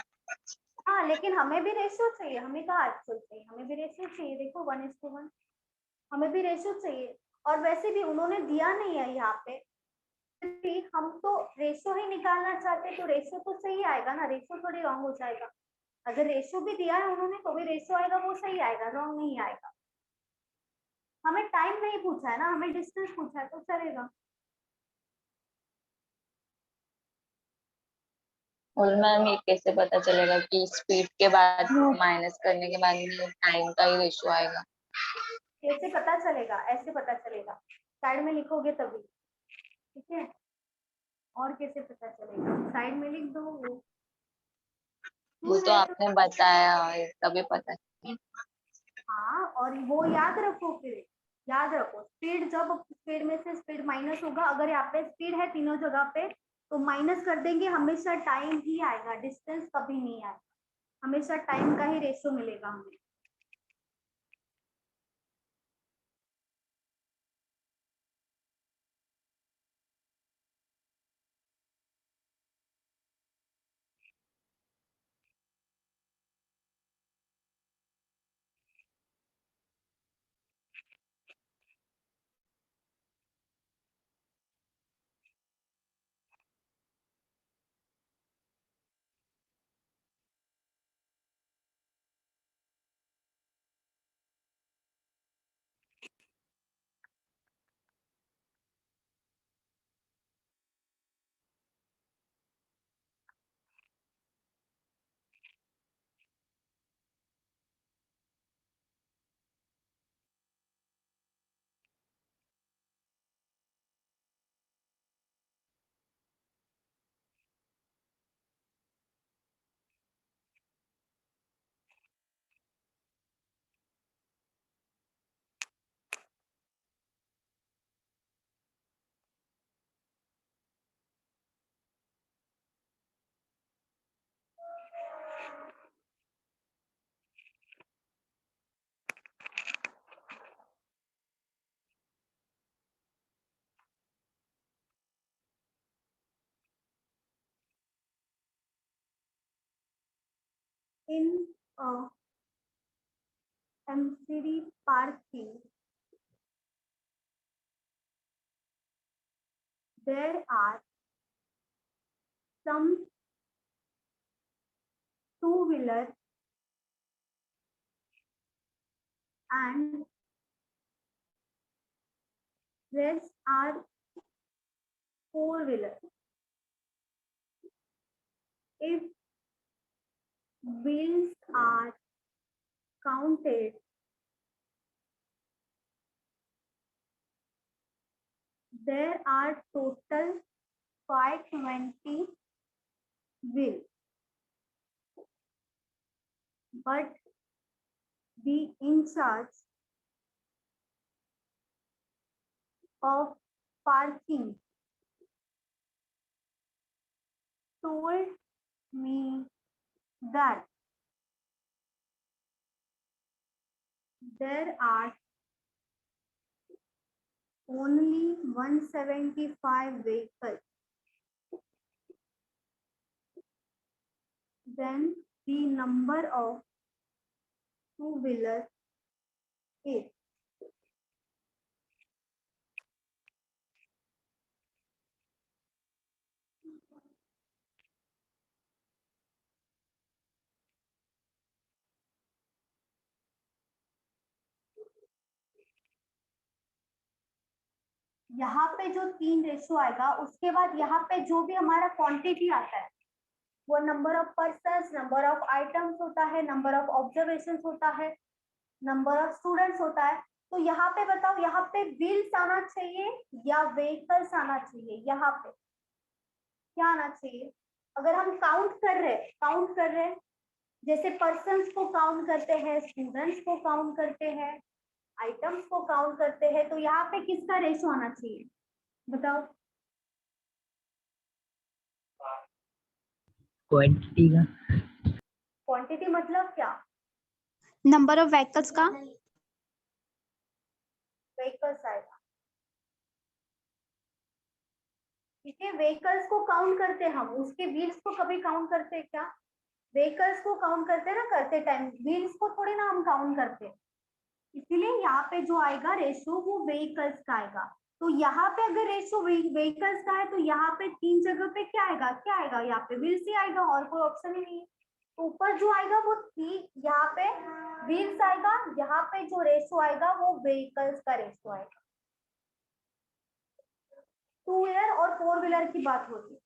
हाँ, लेकिन हमें भी रेशियो चाहिए, हमें कहा एक्चुअल चाहिए, हमें भी रेशियो चाहिए। देखो 1:1 हमें भी रेशियो चाहिए। और वैसे भी उन्होंने दिया नहीं है यहाँ पे, फिर भी हम तो रेशियो ही निकालना चाहते हैं, तो रेशियो तो सही आएगा ना, रेशियो थोड़ी रॉन्ग हो जाएगा। अगर रेशियो भी दिया है उन्होंने तो भी रेशियो आएगा, वो सही आएगा, रॉन्ग नहीं आएगा। हमें टाइम नहीं पूछा है ना, हमें डिस्टेंस पूछा है, तो चलेगा। और मैम ये कैसे पता चलेगा कि स्पीड के बाद माइनस करने के बाद में टाइम का ही रेशियो आएगा? कैसे पता चलेगा, ऐसे पता चलेगा, साइड में लिखोगे तभी। ठीक है, और कैसे पता चलेगा, साइड में लिख दो। वो तो आपने बताया, तभी पता। हाँ, और वो याद रखो, फिर याद रखो स्पीड, जब स्पीड में से स्पीड माइनस होगा, अगर यहाँ पे स्पीड है तीनों जगह पे, तो माइनस कर देंगे, हमेशा टाइम ही आएगा, डिस्टेंस कभी नहीं आएगा, हमेशा टाइम का ही रेशियो मिलेगा हमें। In MCD parking, there are some two-wheeler and rest are four-wheeler. If wheels are counted, there are total 520 wheels, but the in charge of parking told me that there are only 175 vehicles, then the number of two-wheelers is यहाँ पे जो 3 ratio आएगा उसके बाद यहाँ पे जो भी हमारा क्वांटिटी आता है वो number of persons, number of items होता है, नंबर ऑफ ऑब्जर्वेशन होता है, नंबर ऑफ स्टूडेंट्स होता है। तो यहाँ पे बताओ, यहाँ पे व्हील्स आना चाहिए या व्हीकल्स आना चाहिए? यहाँ पे क्या आना चाहिए? अगर हम काउंट कर रहे हैं, जैसे पर्सन्स को काउंट करते हैं, स्टूडेंट्स को काउंट करते हैं, आइटम्स को काउंट करते हैं, तो यहाँ पे किसका रेशो आना चाहिए बताओ? क्वांटिटी का। क्वांटिटी मतलब क्या? नंबर ऑफ व्हीकल्स का। व्हीकल्स आएगा, ठीक है। व्हीकल्स को काउंट करते हैं हम, उसके व्हील्स को कभी काउंट करते हैं क्या? व्हीकल्स को काउंट करते हैं ना, करते टाइम व्हील्स को थोड़ी ना हम काउंट करते हैं। इसीलिए यहाँ पे जो आएगा रेशो वो व्हीकल्स का आएगा। तो यहाँ पे अगर रेशो व्हीकल्स का है तो यहाँ पे 3 जगह पे क्या आएगा? क्या आएगा? यहाँ पे व्हील्स ही आएगा, और कोई ऑप्शन ही नहीं है। तो ऊपर जो आएगा वो 3, यहाँ पे व्हील्स आएगा, यहाँ पे जो रेशो आएगा वो व्हीकल्स का रेशो आएगा। 2 व्हीलर और 4 व्हीलर की बात होती है।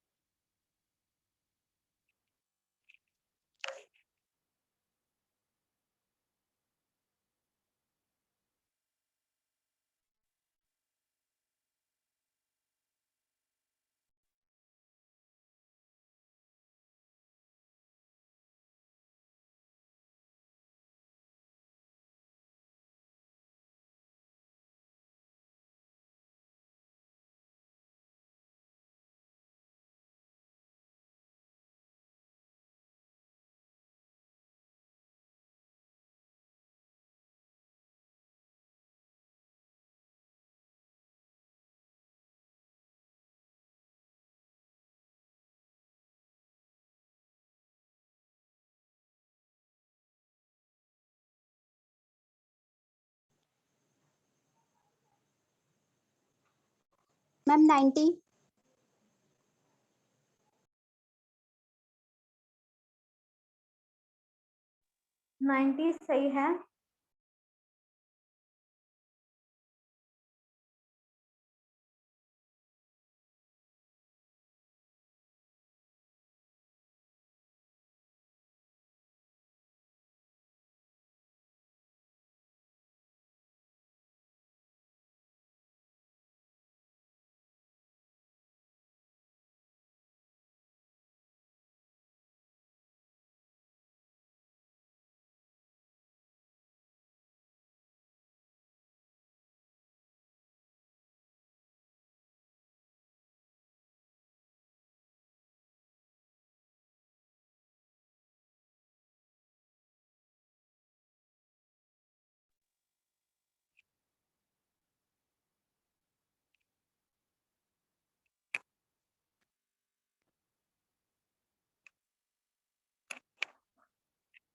मैम 90। 90 सही है।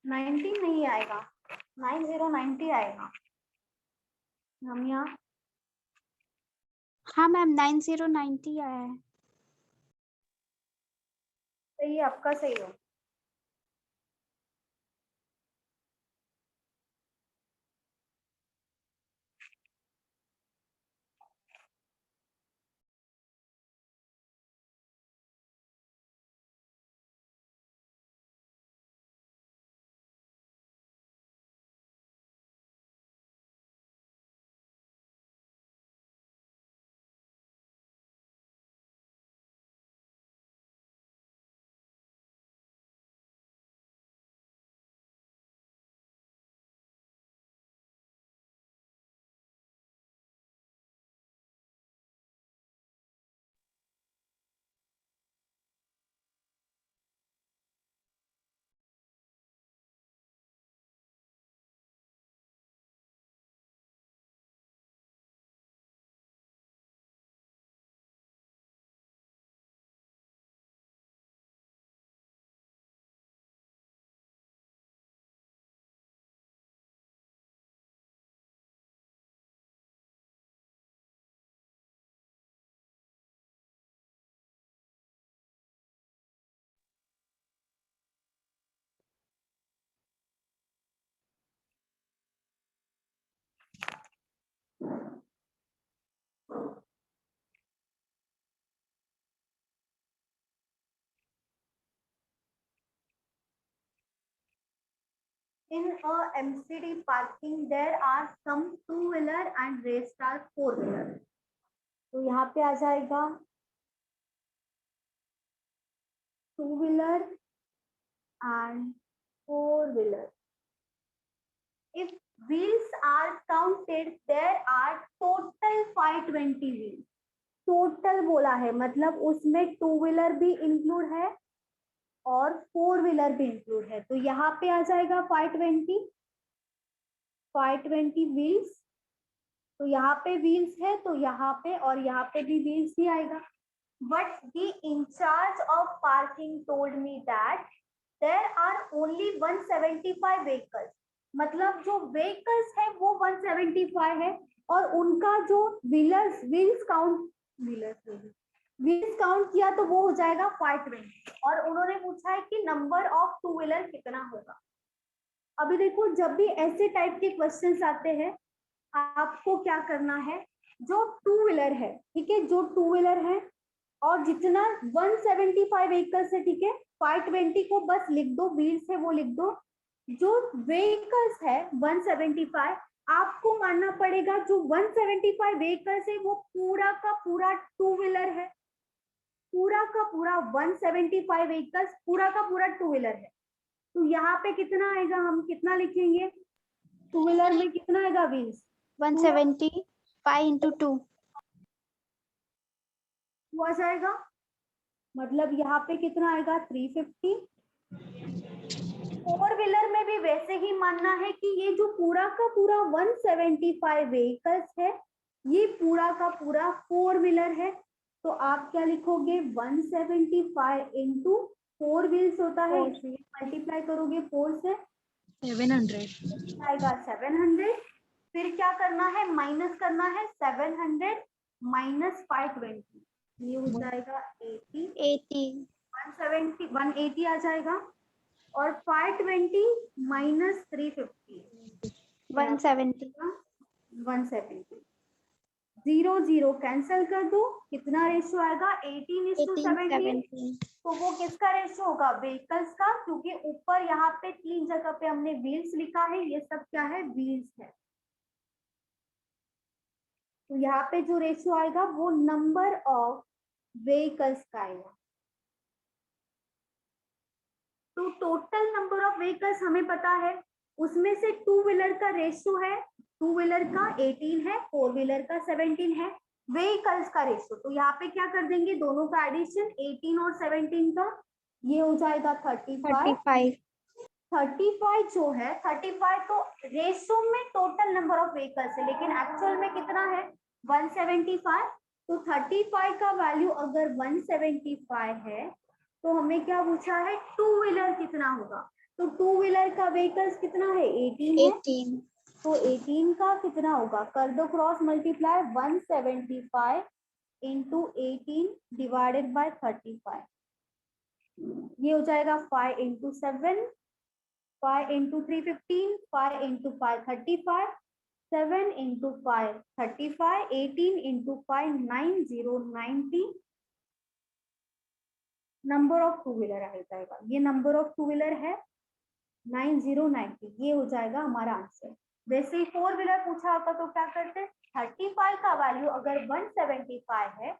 नाइनटी नहीं आएगा, 9090 आएगा। हम यहाँ हाँ मैम 9090 आया है। सही है, आपका सही हो। In a MCD parking there are some two-wheeler and rest are four-wheeler. तो यहाँ पे आ जाएगा two-wheeler and four-wheeler. If wheels are counted, there are total 520 wheels. Total बोला है मतलब उसमें टू व्हीलर भी इंक्लूड है और फोर व्हीलर भी इंक्लूड है, तो यहाँ पे आ जाएगा 520 व्हील्स। तो यहाँ पे व्हील्स है तो यहाँ पे और यहाँ पे भी व्हील्स ही आएगा। But the incharge of parking told me that there are only 175 vehicles, मतलब जो व्हीकल्स है वो 175 है और उनका जो व्हील्स काउंट किया तो वो हो जाएगा 520 और उन्होंने पूछा है कि नंबर ऑफ टू व्हीलर कितना होगा। अभी देखो जब भी ऐसे टाइप के क्वेश्चंस आते हैं आपको क्या करना है, जो टू व्हीलर है ठीक है, जो टू व्हीलर है और जितना 175 व्हीकल्स है ठीक है, 520 को बस लिख दो, व्हील्स है वो लिख दो। जो व्हीकल्स है 175 आपको मानना पड़ेगा जो 175 व्हीकल्स है वो पूरा का पूरा टू व्हीलर है, पूरा का पूरा 175 व्हीकल्स पूरा का पूरा टू व्हीलर है। तो यहाँ पे कितना आएगा, हम कितना लिखेंगे, टू व्हीलर में कितना आएगा व्हील्स 175 into 2. आ जाएगा, मतलब यहाँ पे कितना आएगा 350। फोर व्हीलर में भी वैसे ही मानना है कि ये जो पूरा का पूरा 175 व्हीकल्स है ये पूरा का पूरा फोर व्हीलर है। तो आप क्या लिखोगे 175 इंटू फोर व्हील्स होता है इसलिए मल्टीप्लाई करोगे 4 से 700 आएगा 700। फिर क्या करना है, माइनस करना है 700 माइनस 520, ये हो जाएगा 80 180 आ जाएगा और 520 माइनस 350 170. 170। 0 0 कैंसिल कर दो, कितना रेशियो आएगा 18:17। 17. तो वो किसका रेशियो होगा, व्हीकल्स का, क्योंकि ऊपर यहाँ पे 3 जगह पे हमने व्हील्स लिखा है, ये सब क्या है व्हील्स है। तो यहाँ पे जो रेशियो आएगा वो नंबर ऑफ व्हीकल्स का आएगा। तो टोटल नंबर ऑफ व्हीकल्स हमें पता है, उसमें से टू व्हीलर का रेशियो है, टू व्हीलर का 18 है, फोर व्हीलर का 17 है। व्हीकल्स का रेशियो तो यहाँ पे क्या कर देंगे, दोनों का एडिशन 18 और 17 का, ये हो जाएगा 35 जो है 35 तो रेशियो में टोटल नंबर ऑफ व्हीकल्स है, लेकिन एक्चुअल में कितना है 175। तो 35 का वैल्यू अगर 175 है तो हमें क्या पूछा है, टू व्हीलर कितना होगा। तो टू व्हीलर का व्हीकल्स कितना है 18 है, 18. तो 18 का कितना होगा, कर दो cross multiply 175 into 18 divided by 35, ये हो जाएगा 5 into 7, 5 into 3 15, 5 into 5 35, 7 into 5 35, 18 into 5 90 number of two wheeler आ जाएगा। ये नंबर ऑफ टू व्हीलर है 90, ये हो जाएगा हमारा आंसर। वैसे ही फोर व्हीलर पूछा होता तो क्या करते, 35 का वैल्यू अगर 175 है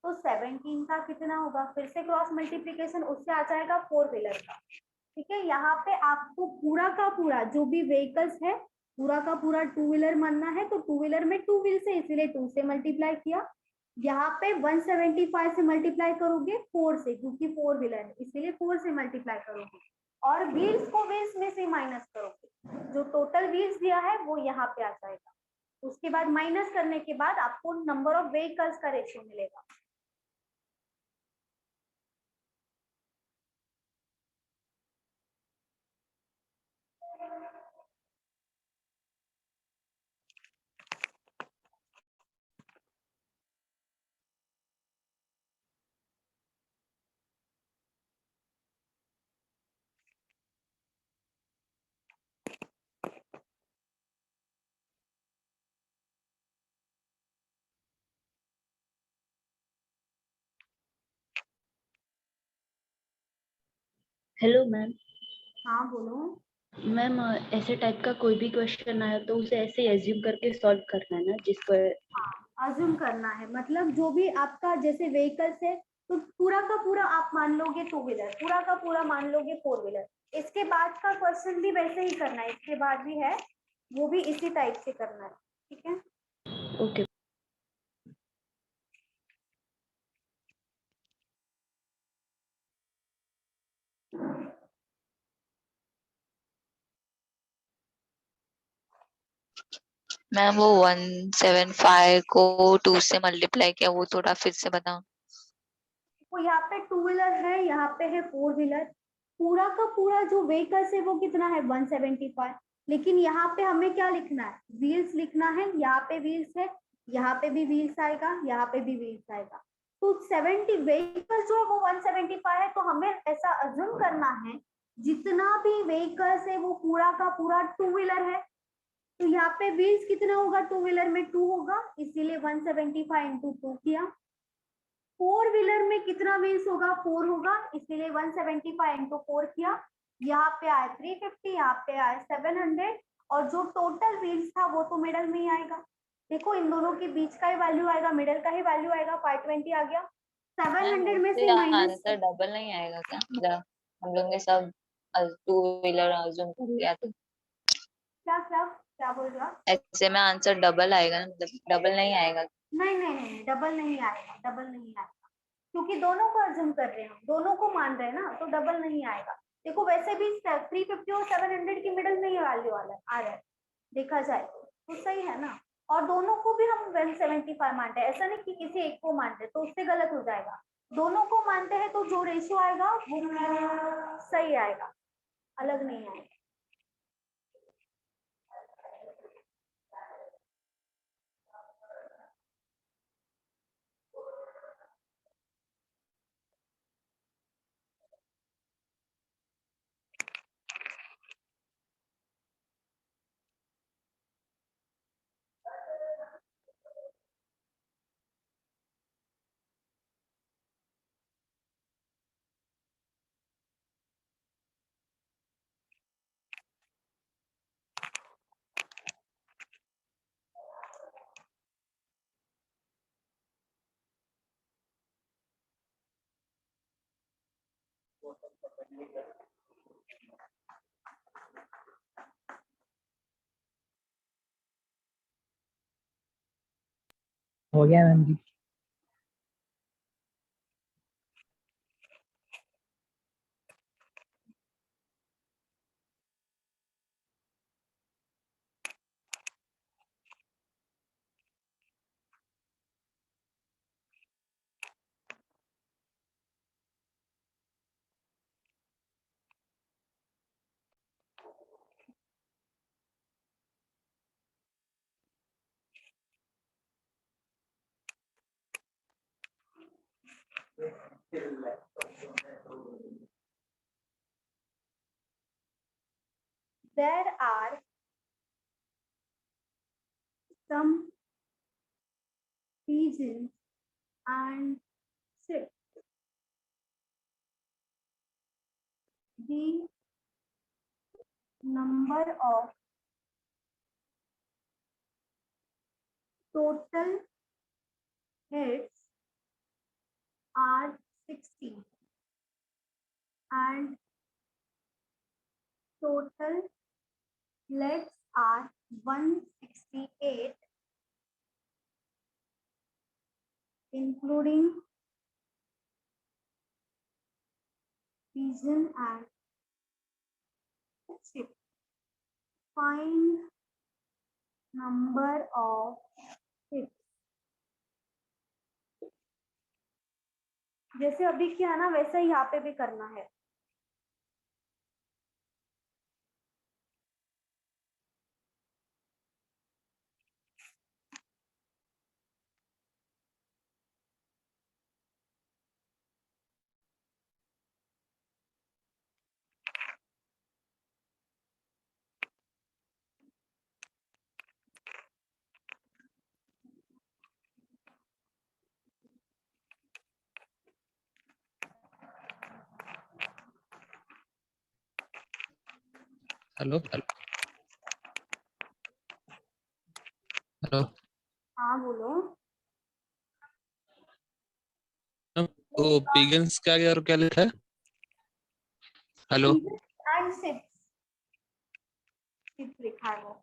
तो 17 का कितना होगा, फिर से क्रॉस मल्टीप्लीकेशन उससे आ जाएगा फोर व्हीलर का। ठीक है, यहाँ पे आपको पूरा का पूरा जो भी व्हीकल्स है पूरा का पूरा टू व्हीलर मानना है, तो टू व्हीलर में टू व्हील्स है इसीलिए 2 से मल्टीप्लाई किया। यहाँ पे 175 से मल्टीप्लाई करोगे 4 से, क्योंकि फोर व्हीलर है इसीलिए 4 से मल्टीप्लाई करोगे और व्हील्स को व्हील्स में से माइनस करोगे, जो टोटल व्हील्स दिया है वो यहाँ पे आ जाएगा। उसके बाद माइनस करने के बाद आपको नंबर ऑफ व्हीकल्स का रेशियो मिलेगा। हेलो मैम, हाँ बोलो। मैम ऐसे टाइप का कोई भी क्वेश्चन आया तो उसे ऐसे एज्यूम करके सॉल्व करना है ना, जिस पर अज्यूम करना है, मतलब जो भी आपका जैसे व्हीकल्स है तो पूरा का पूरा आप मान लोगे टू व्हीलर, पूरा का पूरा मान लोगे फोर व्हीलर। इसके बाद का क्वेश्चन भी वैसे ही करना है, इसके बाद भी है वो भी इसी टाइप से करना है, ठीक है। ओके। मैम वो 175 को 2 से मल्टीप्लाई किया, वो थोड़ा फिर से बताओ। तो यहाँ पे टू व्हीलर है, यहाँ पे है फोर व्हीलर, पूरा का पूरा जो व्हीकल्स है वो कितना है 175, लेकिन यहाँ पे हमें क्या लिखना है, व्हील्स लिखना है। यहाँ पे व्हील्स है, यहाँ पे भी व्हील्स आएगा, यहाँ पे भी व्हील्स आएगा। तो 70 व्हीकल्स जो है वो 175 है, तो हमें ऐसा अज्यूम करना है जितना भी व्हीकल्स है वो पूरा का पूरा टू व्हीलर है। तो यहाँ पे व्हील्स कितना होगा, टू व्हीलर में 2 होगा, इसीलिए 175 इंटू 2 किया। फोर व्हीलर में कितना व्हील्स होगा, 4 होगा, इसीलिए 175 इंटू 4 किया। यहाँ पे आए 350, यहाँ पे आए 700, और जो टोटल व्हील्स था वो तो मिडल में ही आएगा। देखो इन दोनों के बीच का ही वैल्यू आएगा, मिडल का ही वैल्यू आएगा, 520 आ गया। 700 में से माइनस आंसर डबल नहीं आएगा क्या? मतलब हम लोग ने सब टू व्हीलर अज्यूम कर लिया, तो क्या क्या क्या बोल रहा, ऐसे में आंसर डबल आएगा ना, मतलब डबल नहीं आएगा। नहीं नहीं नहीं, डबल नहीं आएगा, डबल नहीं आएगा, क्योंकि दोनों को अज्यूम कर रहे हैं हम, दोनों को मान रहे हैं ना, तो डबल नहीं आएगा। देखो वैसे भी 350 और 700 की मिडल में ही वैल्यू वाला आ रहा है, देखा जाए तो सही है ना। और दोनों को भी हम 175 मानते हैं, ऐसा नहीं कि किसी एक को मानते तो उससे गलत हो जाएगा। दोनों को मानते हैं तो जो रेशियो आएगा वो सही आएगा, अलग नहीं आएगा। हो गया ma'am ji. There are some pigeons and ships. The number of total heads are 60 and total legs are 168, including pigeon and ship. Find number of ships. जैसे अभी किया ना वैसे ही यहाँ पे भी करना है। हेलो हेलो हाँ बोलो। वो पिगन्स का क्या और क्या लिखा है? हेलो एंड शिप्स, शिप्स लिखा है वो।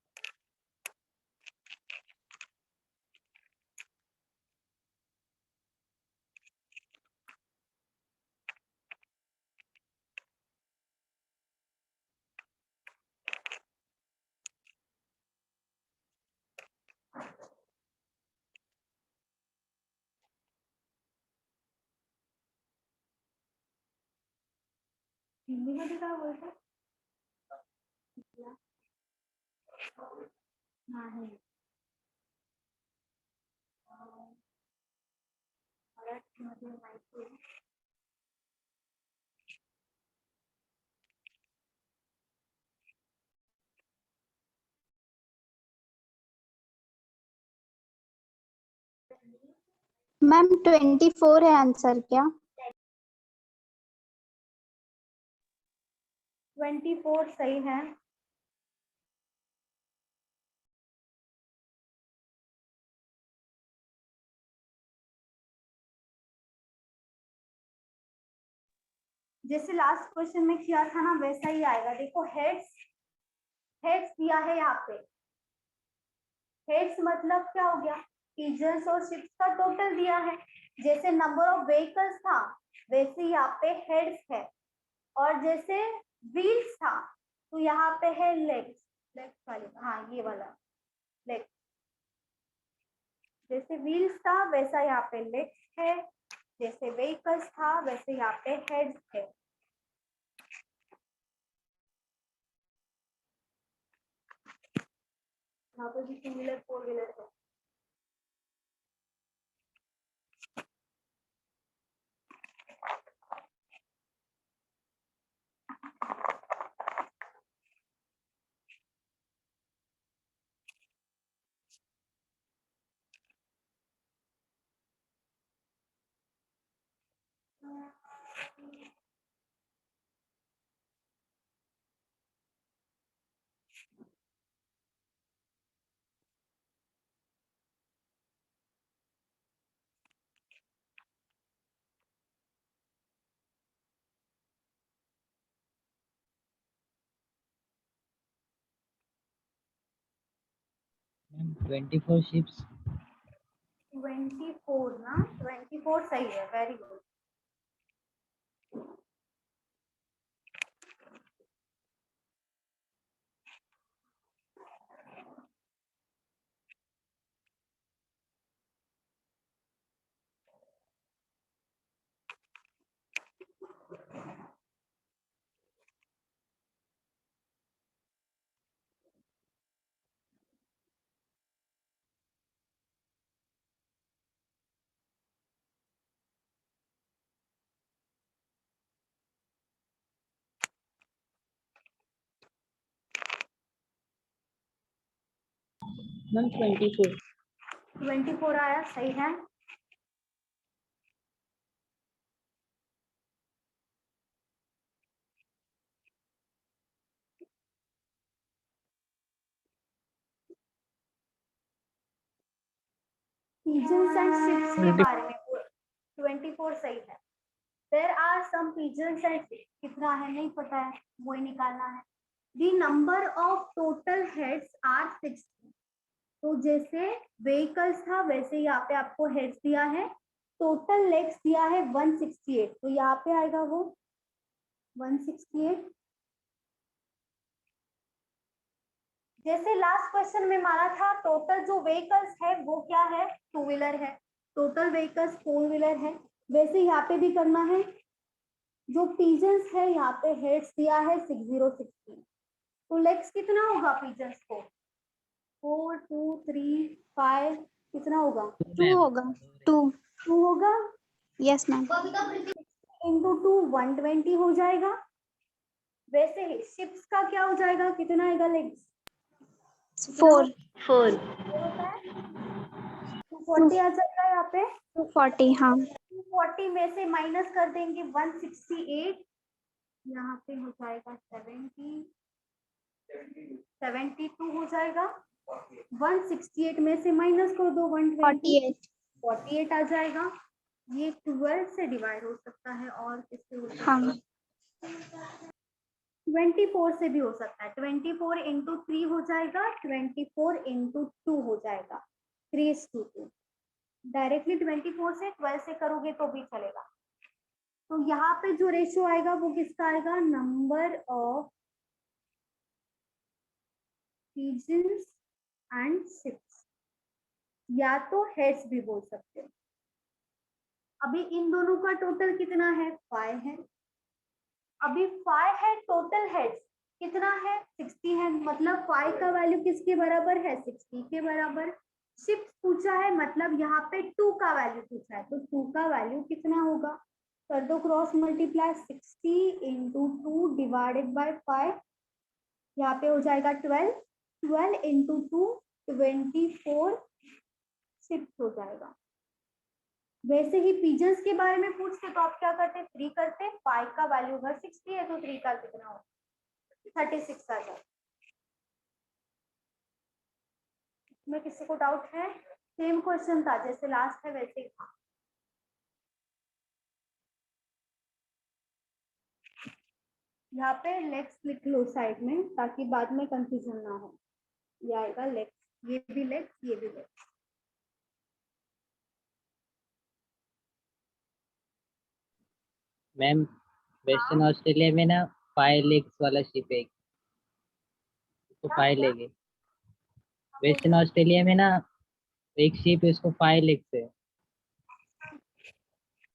हिंदी में दिखा बोलते हाँ है। मैम 24 है आंसर क्या? 24 सही है। जैसे लास्ट क्वेश्चन में किया था ना वैसा ही आएगा। देखो हेड्स, हेड्स दिया है यहाँ पे। हेड्स मतलब क्या हो गया, पिजन्स और शिप्स का टोटल दिया है। जैसे नंबर ऑफ व्हीकल्स था वैसे यहाँ पे हेड्स है, और जैसे व्हील्स था तो यहाँ पे है लेग्स, लेग्स वाले, हाँ ये वाला लेग्स। जैसे व्हील्स था वैसा यहाँ पे लेग्स है, जैसे व्हीकल्स था वैसे यहाँ पे हेड्स है। यहाँ पे भी 2 व्हीलर 4 व्हीलर है। Ma'am 24 ships. 24 ना, 24 सही है, वेरी गुड। मैम 24। 24 आया, सही है। पिजन्स एंड शिप्स के बारे में 24 सही है। There are some pigeons and, कितना है नहीं पता है, वही निकालना है। The number of total heads are 60। तो जैसे व्हीकल्स था वैसे यहाँ पे आपको हेड्स दिया है, टोटल लेग्स दिया है 168, तो यहाँ पे आएगा वो 168। जैसे लास्ट क्वेश्चन में मारा था टोटल जो व्हीकल्स है वो क्या है, 2 व्हीलर है, टोटल व्हीकल्स 4 व्हीलर है, वैसे यहाँ पे भी करना है। जो पिजन्स है यहाँ पे हेड्स दिया है 6060, तो लेग्स कितना होगा पिजन्स को, 4 2 3 5, कितना होगा, 2 होगा। 2 2 होगा। Yes ma'am. इंटू 2 120 हो जाएगा। वैसे ही शिप्स का क्या हो जाएगा, कितना आएगा लेग्स, 4 4। 240 आ जाएगा यहाँ पे। 240 हाँ। 240 में से माइनस कर देंगे 168, यहाँ पे हो जाएगा 70, 72 हो जाएगा। 168 में से माइनस कर दो 120, 48 48 आ जाएगा। ये 12 से डिवाइड हो सकता है और किससे हो सकता हाँ है? 24 से भी हो सकता है। 24 इंटू 3 हो जाएगा, 24 इंटू 2 हो जाएगा, 3:2। डायरेक्टली 24 से 12 से करोगे तो भी चलेगा। तो यहाँ पे जो रेशियो आएगा वो किसका आएगा? Number of pigeons and ships, या तो हेड्स भी बोल सकते हो। अभी इन दोनों का टोटल कितना है? 5 है। अभी 5 है, टोटल हेड्स कितना है? 60 है। मतलब 5 का वैल्यू किसके बराबर है? 60 के बराबर। शिप्स पूछा है, मतलब यहाँ पे 2 का वैल्यू पूछा है, तो 2 का वैल्यू कितना होगा? कर दो cross multiply, 60 into 2 divided by 5, यहाँ पे हो जाएगा 12, 12 इंटू 2 24 शिप्स हो जाएगा। वैसे ही पिजन्स के बारे में पूछते तो आप क्या करते? 3 करते। 5 का वैल्यू अगर 60 है तो 3 का कितना होगा? 36 आ जाए। इसमें किसी को डाउट है? सेम क्वेश्चन था, जैसे लास्ट है वैसे ही था। यहाँ पे लेक्स लिख लो साइड में, ताकि बाद में कंफ्यूजन ना हो। ये आएगा लेक्स, ये भी लेक्स, ये भी लेक्स। मैम वेस्टर्न ऑस्ट्रेलिया में ना 5 लेग्स वाला शिप है, उसको 5 लेंगे। वेस्टर्न ऑस्ट्रेलिया में ना एक शिप है, उसको 5 लेग्स है।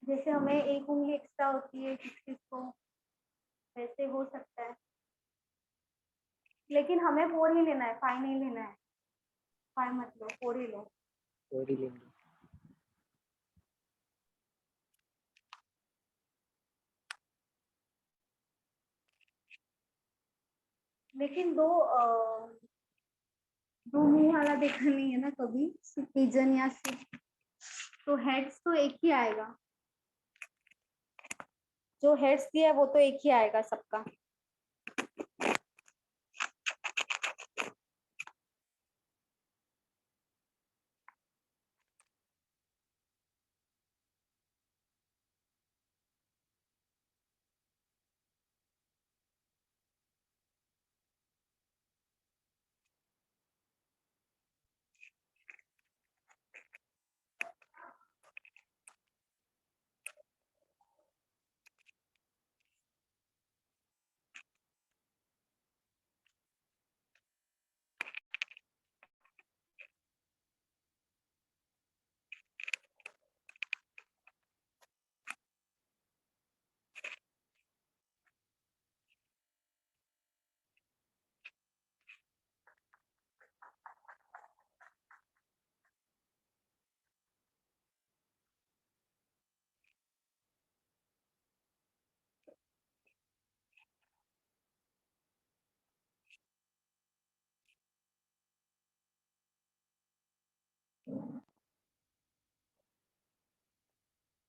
जैसे हमें एक उंगली एक्स्ट्रा होती है किसी को, वैसे हो सकता है। लेकिन हमें 4 ही लेना है, 5 नहीं लेना है। 5 मत लो, 4 ही लो। सॉरी लेंगे। लेकिन दो मुंह वाला देखा नहीं है ना कभी, पिजन या शिप। तो हेड्स तो एक ही आएगा, जो हेड्स दिया है वो तो एक ही आएगा सबका।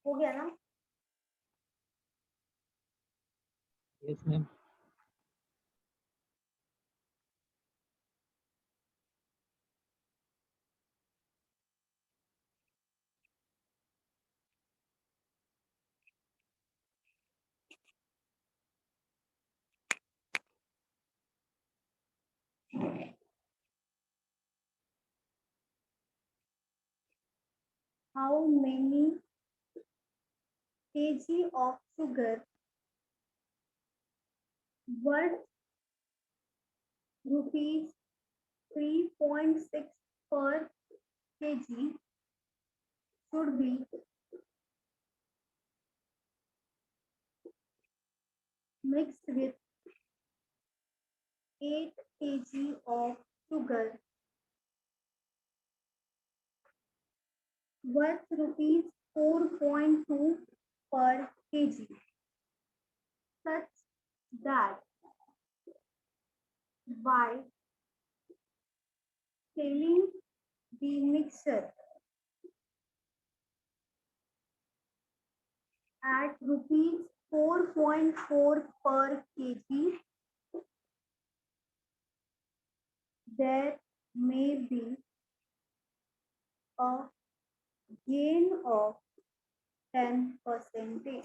हो गया ना? Yes ma'am. How many kg of sugar worth rupees 3.6 per kg should be mixed with 8 kg of sugar worth rupees 4.2 per kg, such that by selling the mixture at rupees 4.4 per kg, there may be a gain of 10%.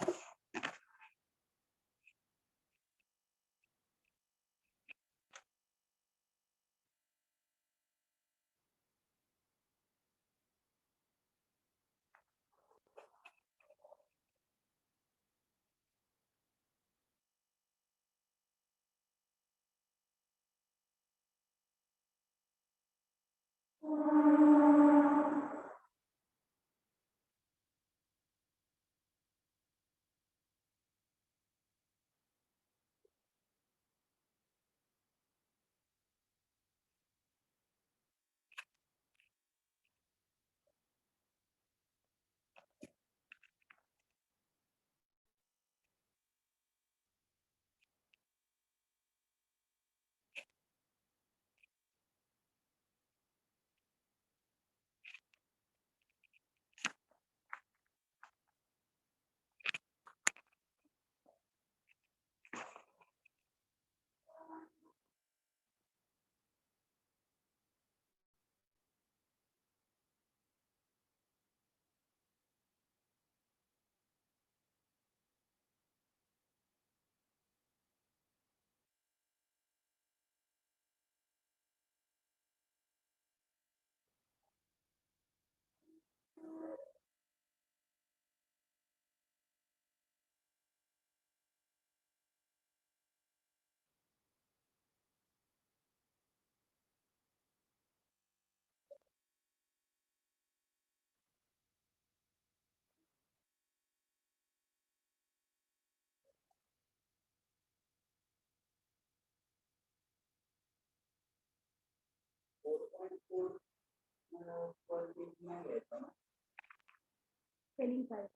Spelling part.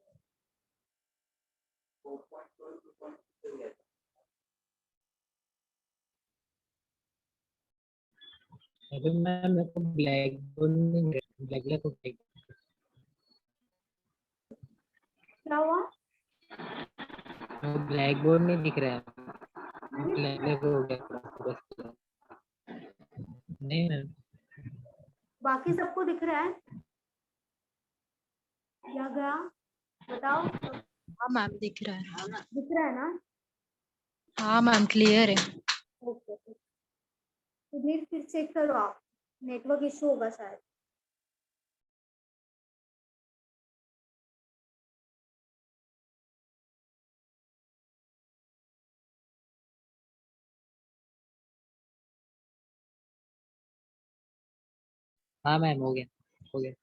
अभी ma'am मेरे को black board नहीं मिल रहा, black को क्या हुआ? Black board नहीं दिख रहा है, ब्लैक हो गया बस। नहीं मैम, बाकी सबको दिख रहा है क्या गया? बताओ, हाँ मैम दिख रहा है। दिख रहा है ना? हाँ मैम क्लियर है। ओके, फिर चेक करो आप, नेटवर्क इशू होगा शायद। हाँ मैम हो गया, हो गया।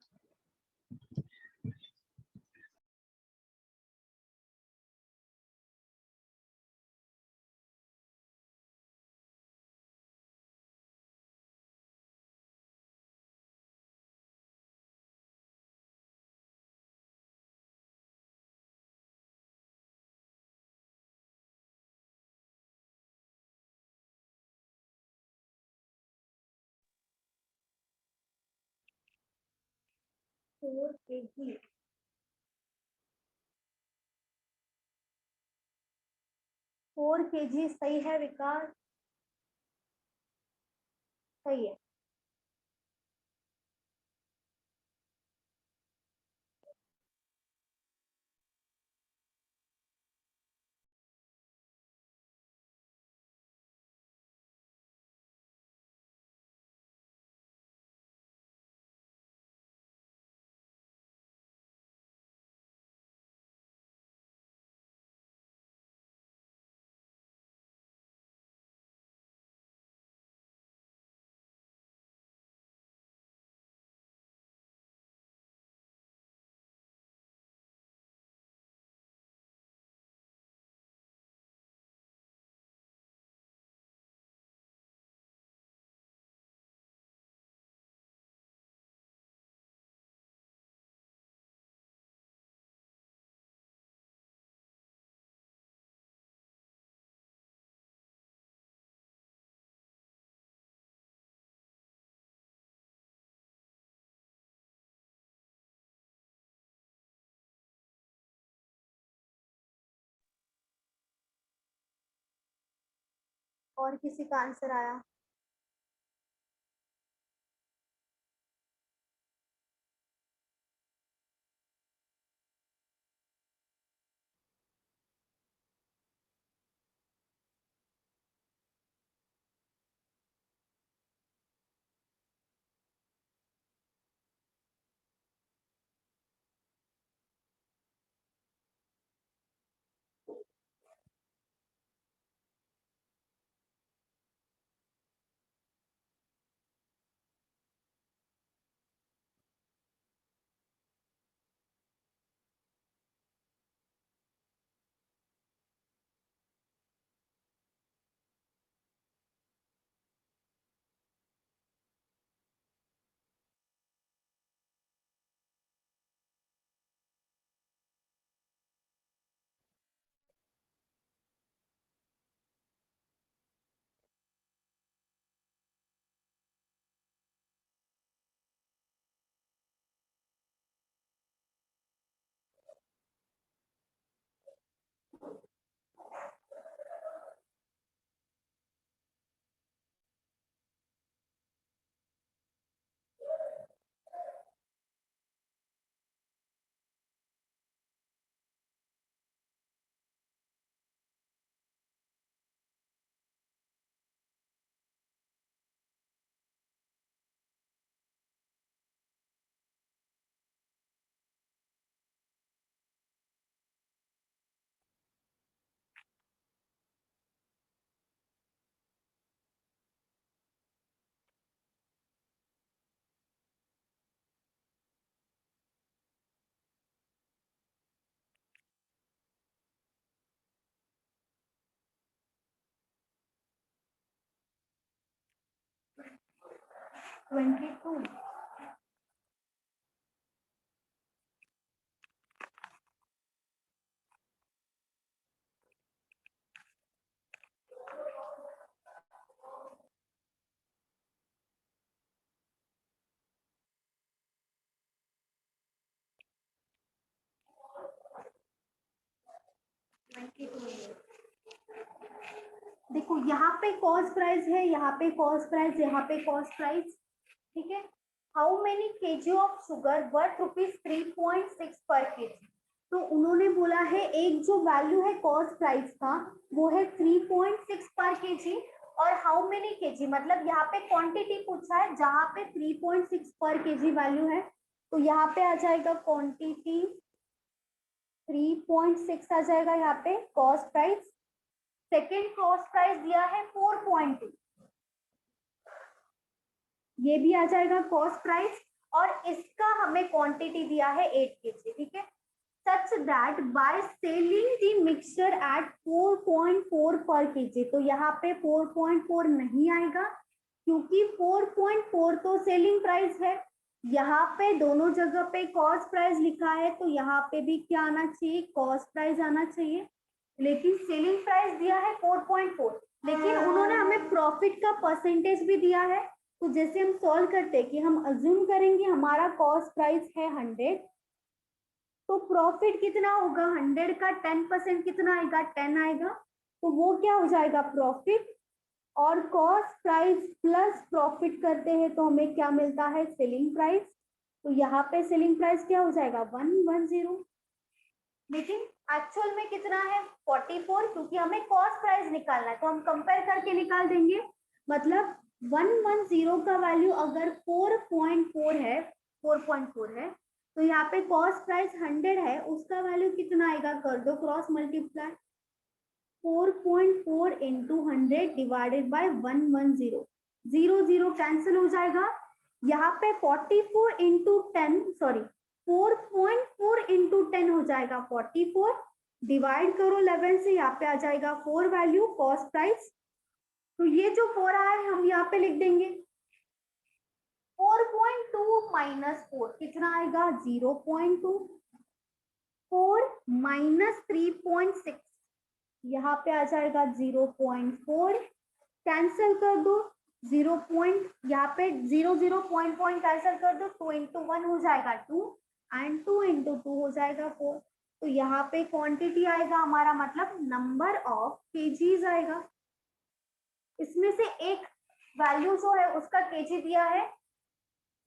फोर केजी, 4 kg सही है विकास? सही है। और किसी का आंसर आया? 22। देखो यहाँ पे कॉस्ट प्राइस है, यहाँ पे कॉस्ट प्राइस, यहाँ पे कॉस्ट प्राइस, ठीक है। How many KG of sugar worth ₹3.6 पर केजी। तो उन्होंने बोला है एक जो वैल्यू है कॉस्ट प्राइस का वो है 3.6 पर केजी, और हाउ मेनी केजी मतलब यहाँ पे क्वांटिटी पूछा है जहाँ पे 3.6 पर केजी वैल्यू है, तो यहाँ पे आ जाएगा क्वांटिटी 3.6 आ जाएगा यहाँ पे cost price. Second cost price दिया है 4.2, ये भी आ जाएगा कॉस्ट प्राइस, और इसका हमें क्वांटिटी दिया है 8 केजी, ठीक है। Such that by selling the mixture eight 4.4 पर केजी, तो यहाँ पे 4.4 नहीं आएगा क्योंकि 4.4 तो सेलिंग प्राइस है। यहाँ पे दोनों जगह पे कॉस्ट प्राइस लिखा है, तो यहाँ पे भी क्या आना चाहिए, कॉस्ट प्राइस आना चाहिए, लेकिन सेलिंग प्राइस दिया है 4.4, लेकिन उन्होंने हमें प्रॉफिट का परसेंटेज भी दिया है। तो जैसे हम सॉल्व करते हैं कि हम अज्यूम करेंगे हमारा कॉस्ट प्राइस है 100, तो प्रॉफिट कितना होगा, 100 का 10% कितना आएगा, 10 आएगा, तो वो क्या हो जाएगा प्रॉफिट, और कॉस्ट प्राइस प्लस प्रॉफिट करते हैं तो हमें क्या मिलता है, सेलिंग प्राइस। तो यहाँ पे सेलिंग प्राइस क्या हो जाएगा 110, लेकिन एक्चुअल में कितना है 44, क्योंकि हमें कॉस्ट प्राइस निकालना है तो हम कंपेयर करके निकाल देंगे। मतलब 110 का वैल्यू अगर 4.4 है, 4.4 है, तो यहाँ पे कॉस्ट प्राइस 100 है, उसका वैल्यू कितना आएगा, कर दो cross multiply, 4.4 into 100 divided by 110, 0 cancel हो जाएगा। यहाँ पे 44 इंटू 10 सॉरी 4.4 इंटू 10 हो जाएगा 44, डिवाइड करो 11 से, यहाँ पे आ जाएगा 4 वैल्यू कॉस्ट प्राइस। तो ये जो 4 आया है हम यहाँ पे लिख देंगे, 4.2 माइनस 4 कितना आएगा 0.2, 4 माइनस 3.6 यहाँ पे आ जाएगा 0.4, कैंसिल कर दो 0 पॉइंट, यहाँ पे 0 पॉइंट कैंसिल कर दो, 2 इंटू 1 हो जाएगा 2 एंड 2 इंटू 2 हो जाएगा 4। तो यहाँ पे क्वांटिटी आएगा हमारा, मतलब नंबर ऑफ केजीज आएगा। इसमें से एक वैल्यू जो है उसका केजी दिया है,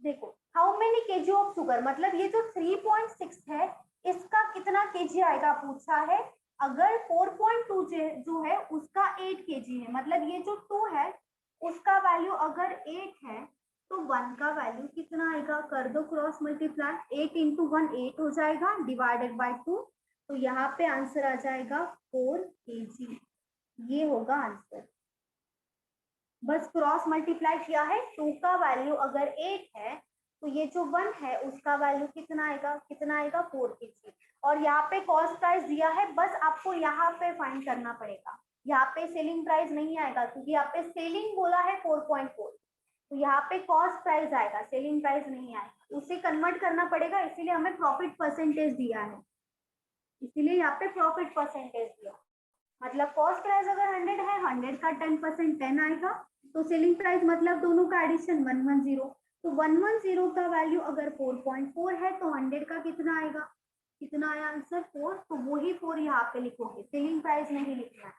देखो how many KG of sugar, मतलब ये जो 3.6 है इसका कितना केजी आएगा पूछा है। अगर 4.2 जो है उसका 8 केजी है, मतलब ये जो 2 है उसका वैल्यू अगर 8 है तो 1 का वैल्यू कितना आएगा, कर दो क्रॉस मल्टीप्लाई, 8 इंटू 1 8 हो जाएगा डिवाइडेड बाय 2, तो यहाँ पे आंसर आ जाएगा 4 केजी, ये होगा आंसर। बस क्रॉस मल्टीप्लाई किया है, 2 का वैल्यू अगर 8 है तो ये जो 1 है उसका वैल्यू कितना आएगा, 4 केजी। और यहाँ पे कॉस्ट प्राइस दिया है, बस आपको यहाँ पे फाइंड करना पड़ेगा, यहाँ पे सेलिंग प्राइस नहीं आएगा क्योंकि यहाँ पे सेलिंग बोला है 4.4, तो यहाँ पे कॉस्ट प्राइस आएगा, सेलिंग प्राइस नहीं आएगा, उसे कन्वर्ट करना पड़ेगा, इसीलिए हमें प्रॉफिट परसेंटेज दिया है, इसीलिए यहाँ पे प्रॉफिट परसेंटेज दिया। मतलब कॉस्ट प्राइस अगर 100 है, 100 का 10% 10 आएगा, तो सेलिंग प्राइस मतलब दोनों का एडिशन 110, तो 110 का वैल्यू अगर 4.4 है तो 100 का कितना आएगा, कितना आया आंसर 4, तो वही 4 यहाँ पे लिखोगे, सेलिंग प्राइस नहीं लिखना है।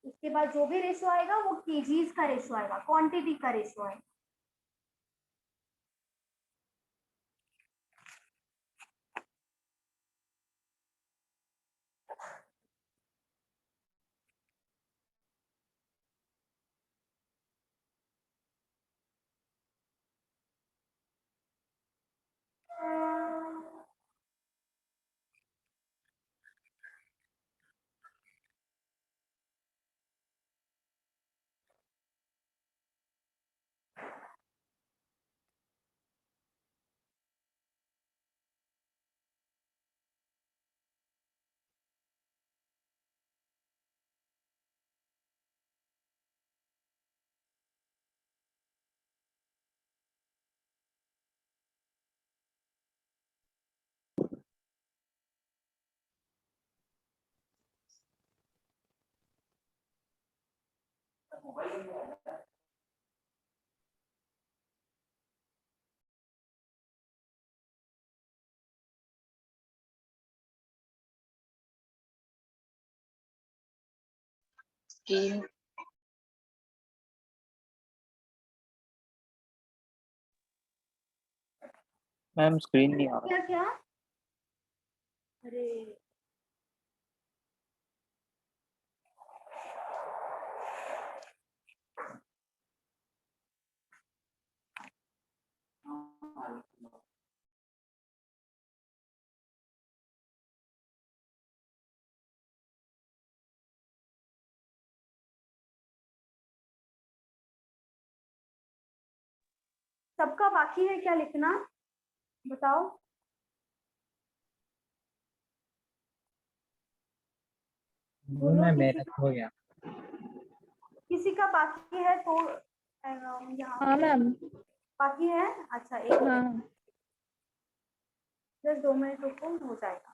उसके बाद जो भी रेशो आएगा वो केजीज का रेशो आएगा, क्वांटिटी का रेशो आएगा। स्क्रीन मैम स्क्रीन नहीं आ रहा। क्या क्या? अरे सबका बाकी है क्या लिखना? बताओ। बोलो मैं किसी मेरा का, हो गया। किसी का बाकी है तो यहाँ हाँ मैम। बाकी है। अच्छा एक हाँ मिनट, बस 2 मिनट रुको, हो जाएगा।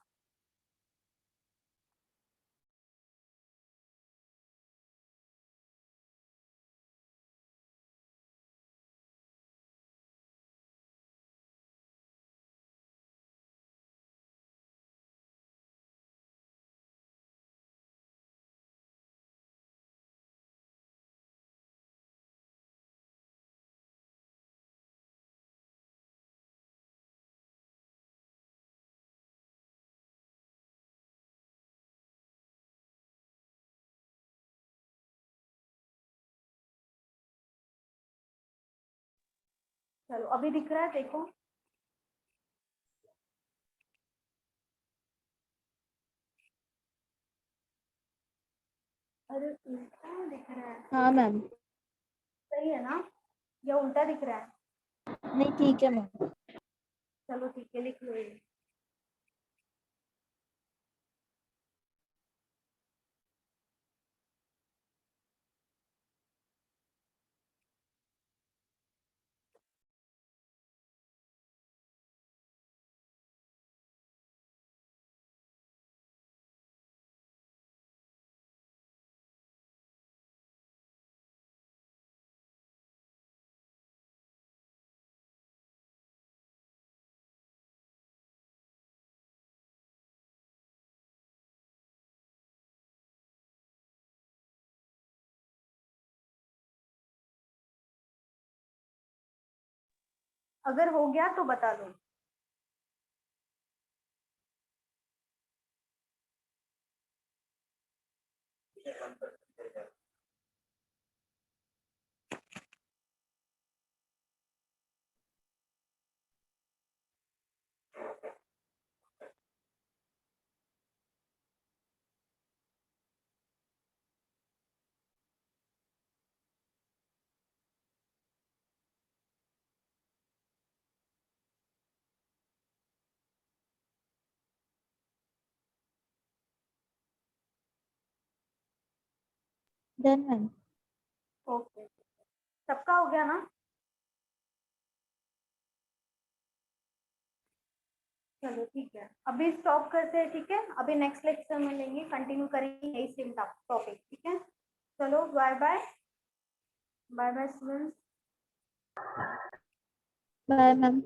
चलो अभी दिख रहा है, देखो। अरे उल्टा दिख रहा है। हाँ मैम। सही है ना, या उल्टा दिख रहा है? नहीं ठीक है मैम। चलो ठीक है, लिख लो ये। अगर हो गया तो बता दो। Done ma'am. ओके, सबका हो गया ना? चलो ठीक है, अभी स्टॉप करते हैं, ठीक है। अभी नेक्स्ट लेक्चर में लेंगे, कंटिन्यू करेंगे यही सेम टॉपिक, ठीक है। चलो bye bye, bye bye students. Bye ma'am.